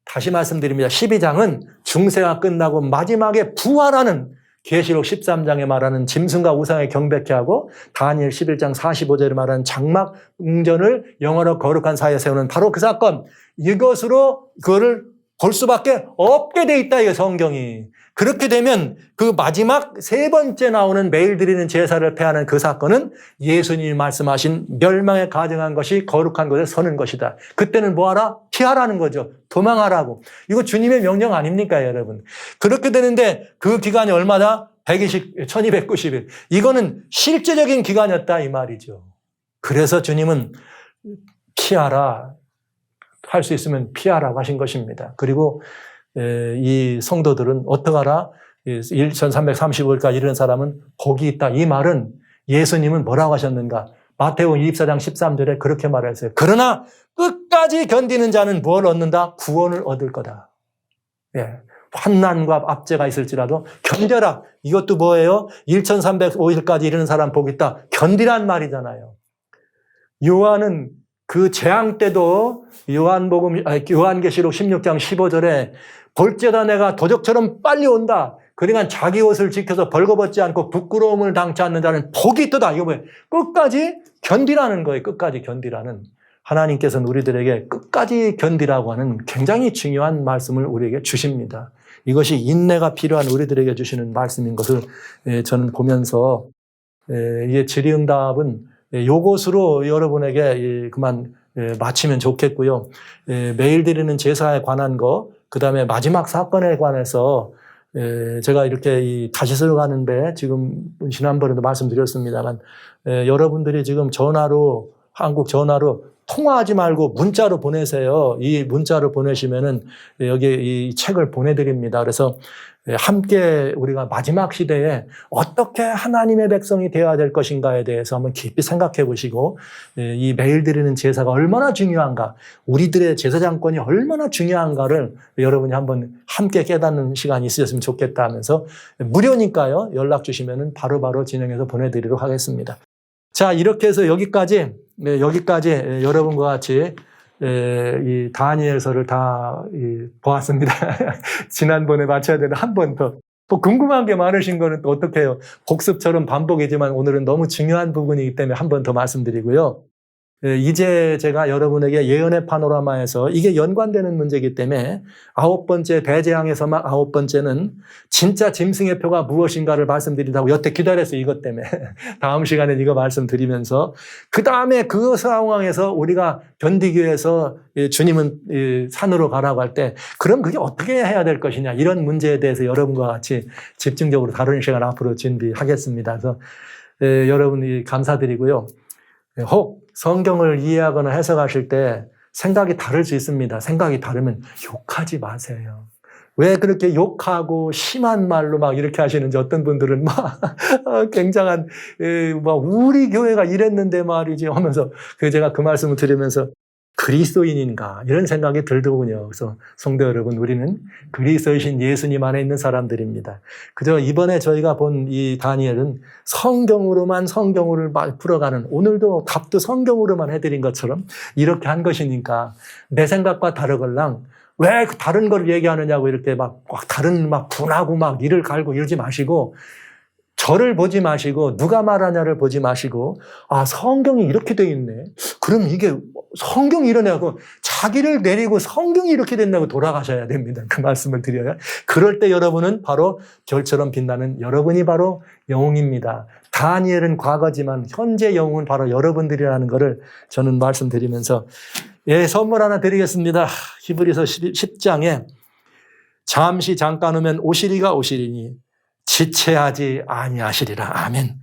다시 말씀드립니다. 12장은 중세가 끝나고 마지막에 부활하는 계시록 13장에 말하는 짐승과 우상에 경배케 하고 다니엘 11장 45절에 말하는 장막 웅전을 영원히 거룩한 사이에 세우는 바로 그 사건. 이것으로 그거를 볼 수밖에 없게 돼 있다. 이게 성경이. 그렇게 되면 그 마지막 3번째 나오는 매일 드리는 제사를 폐하는 그 사건은 예수님이 말씀하신 멸망에 가증한 것이 거룩한 곳에 서는 것이다. 그때는 뭐하라? 피하라는 거죠. 도망하라고. 이거 주님의 명령 아닙니까, 여러분? 그렇게 되는데 그 기간이 얼마다? 1290일. 이거는 실제적인 기간이었다 이 말이죠. 그래서 주님은 피하라. 할 수 있으면 피하라고 하신 것입니다. 그리고 이 성도들은 어떡하라? 1335일까지 이르는 사람은 복이 있다. 이 말은 예수님은 뭐라고 하셨는가? 마태복음 24장 13절에 그렇게 말했어요. 그러나 끝까지 견디는 자는 뭘 얻는다? 구원을 얻을 거다. 예. 환난과 압제가 있을지라도 견뎌라. 이것도 뭐예요? 1305일까지 이르는 사람 복이 있다. 견디란 말이잖아요. 요한은 그 재앙 때도 요한계시록 16장 15절에 볼지어다 내가 도적처럼 빨리 온다. 그러니까 자기 옷을 지켜서 벌거벗지 않고 부끄러움을 당치 않는 자는 복이 있도다. 이거 뭐예요? 끝까지 견디라는 거예요. 끝까지 견디라는. 하나님께서는 우리들에게 끝까지 견디라고 하는 굉장히 중요한 말씀을 우리에게 주십니다. 이것이 인내가 필요한 우리들에게 주시는 말씀인 것을 저는 보면서 이 질의응답은 요것으로 여러분에게 그만 마치면 좋겠고요. 매일 드리는 제사에 관한 거, 그 다음에 마지막 사건에 관해서 제가 이렇게 다시스로 가는데 지금 지난번에도 말씀드렸습니다만 여러분들이 지금 전화로 한국 전화로 통화하지 말고 문자로 보내세요. 이 문자로 보내시면은 여기 이 책을 보내드립니다. 그래서 함께 우리가 마지막 시대에 어떻게 하나님의 백성이 되어야 될 것인가에 대해서 한번 깊이 생각해 보시고 이 매일 드리는 제사가 얼마나 중요한가, 우리들의 제사장권이 얼마나 중요한가를 여러분이 한번 함께 깨닫는 시간이 있으셨으면 좋겠다 하면서 무료니까요. 연락 주시면은 바로바로 진행해서 보내드리도록 하겠습니다. 자, 이렇게 해서 여기까지 여러분과 같이 이 다니엘서를 다 보았습니다. 지난번에 마쳐야 되는데 한 번 더. 또 궁금한 게 많으신 거는 또 어떻게 해요? 복습처럼 반복이지만 오늘은 너무 중요한 부분이기 때문에 한 번 더 말씀드리고요. 이제 제가 여러분에게 예언의 파노라마에서 이게 연관되는 문제이기 때문에 9번째 대재앙에서만 9번째는 진짜 짐승의 표가 무엇인가를 말씀드린다고 여태 기다렸어요. 이것 때문에. 다음 시간에 이거 말씀드리면서 그 다음에 그 상황에서 우리가 견디기 위해서 주님은 산으로 가라고 할 때 그럼 그게 어떻게 해야 될 것이냐, 이런 문제에 대해서 여러분과 같이 집중적으로 다루는 시간 앞으로 준비하겠습니다. 그래서 여러분이 감사드리고요. 혹 성경을 이해하거나 해석하실 때 생각이 다를 수 있습니다. 생각이 다르면 욕하지 마세요. 왜 그렇게 욕하고 심한 말로 막 이렇게 하시는지, 어떤 분들은 막 굉장한 막 우리 교회가 이랬는데 말이지 하면서 제가 그 말씀을 드리면서 그리스도인인가 이런 생각이 들더군요. 그래서 성도 여러분, 우리는 그리스도이신 예수님 안에 있는 사람들입니다. 그저 이번에 저희가 본 이 다니엘은 성경으로 풀어가는, 오늘도 답도 성경으로만 해드린 것처럼 이렇게 한 것이니까 내 생각과 다르걸랑 왜 다른 걸 얘기하느냐고 이렇게 막 다른 막 분하고 막 이를 갈고 이러지 마시고, 저를 보지 마시고 누가 말하냐를 보지 마시고, 아, 성경이 이렇게 돼 있네. 그럼 이게 성경이 이러냐고 자기를 내리고 성경이 이렇게 됐냐고 돌아가셔야 됩니다. 그 말씀을 드려요. 그럴 때 여러분은 바로 별처럼 빛나는 여러분이 바로 영웅입니다. 다니엘은 과거지만 현재 영웅은 바로 여러분들이라는 것을 저는 말씀드리면서 선물 하나 드리겠습니다. 히브리서 10장에 잠깐 오면 오시리가 오시리니 지체하지 아니하시리라. 아멘.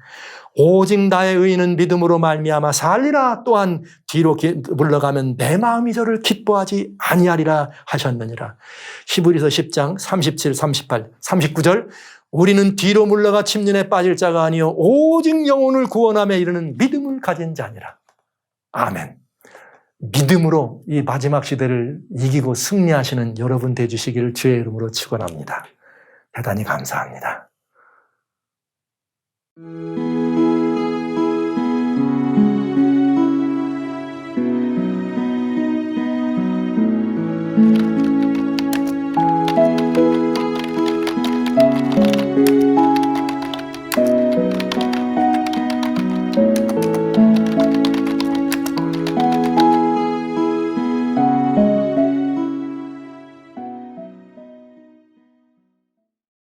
오직 나의 의인은 믿음으로 말미암아 살리라. 또한 뒤로 물러가면 내 마음이 저를 기뻐하지 아니하리라 하셨느니라. 히브리서 10장 37, 38, 39절. 우리는 뒤로 물러가 침륜에 빠질 자가 아니요 오직 영혼을 구원함에 이르는 믿음을 가진 자니라. 아멘. 믿음으로 이 마지막 시대를 이기고 승리하시는 여러분 되주시기를 주의 이름으로 축원합니다. 대단히 감사합니다.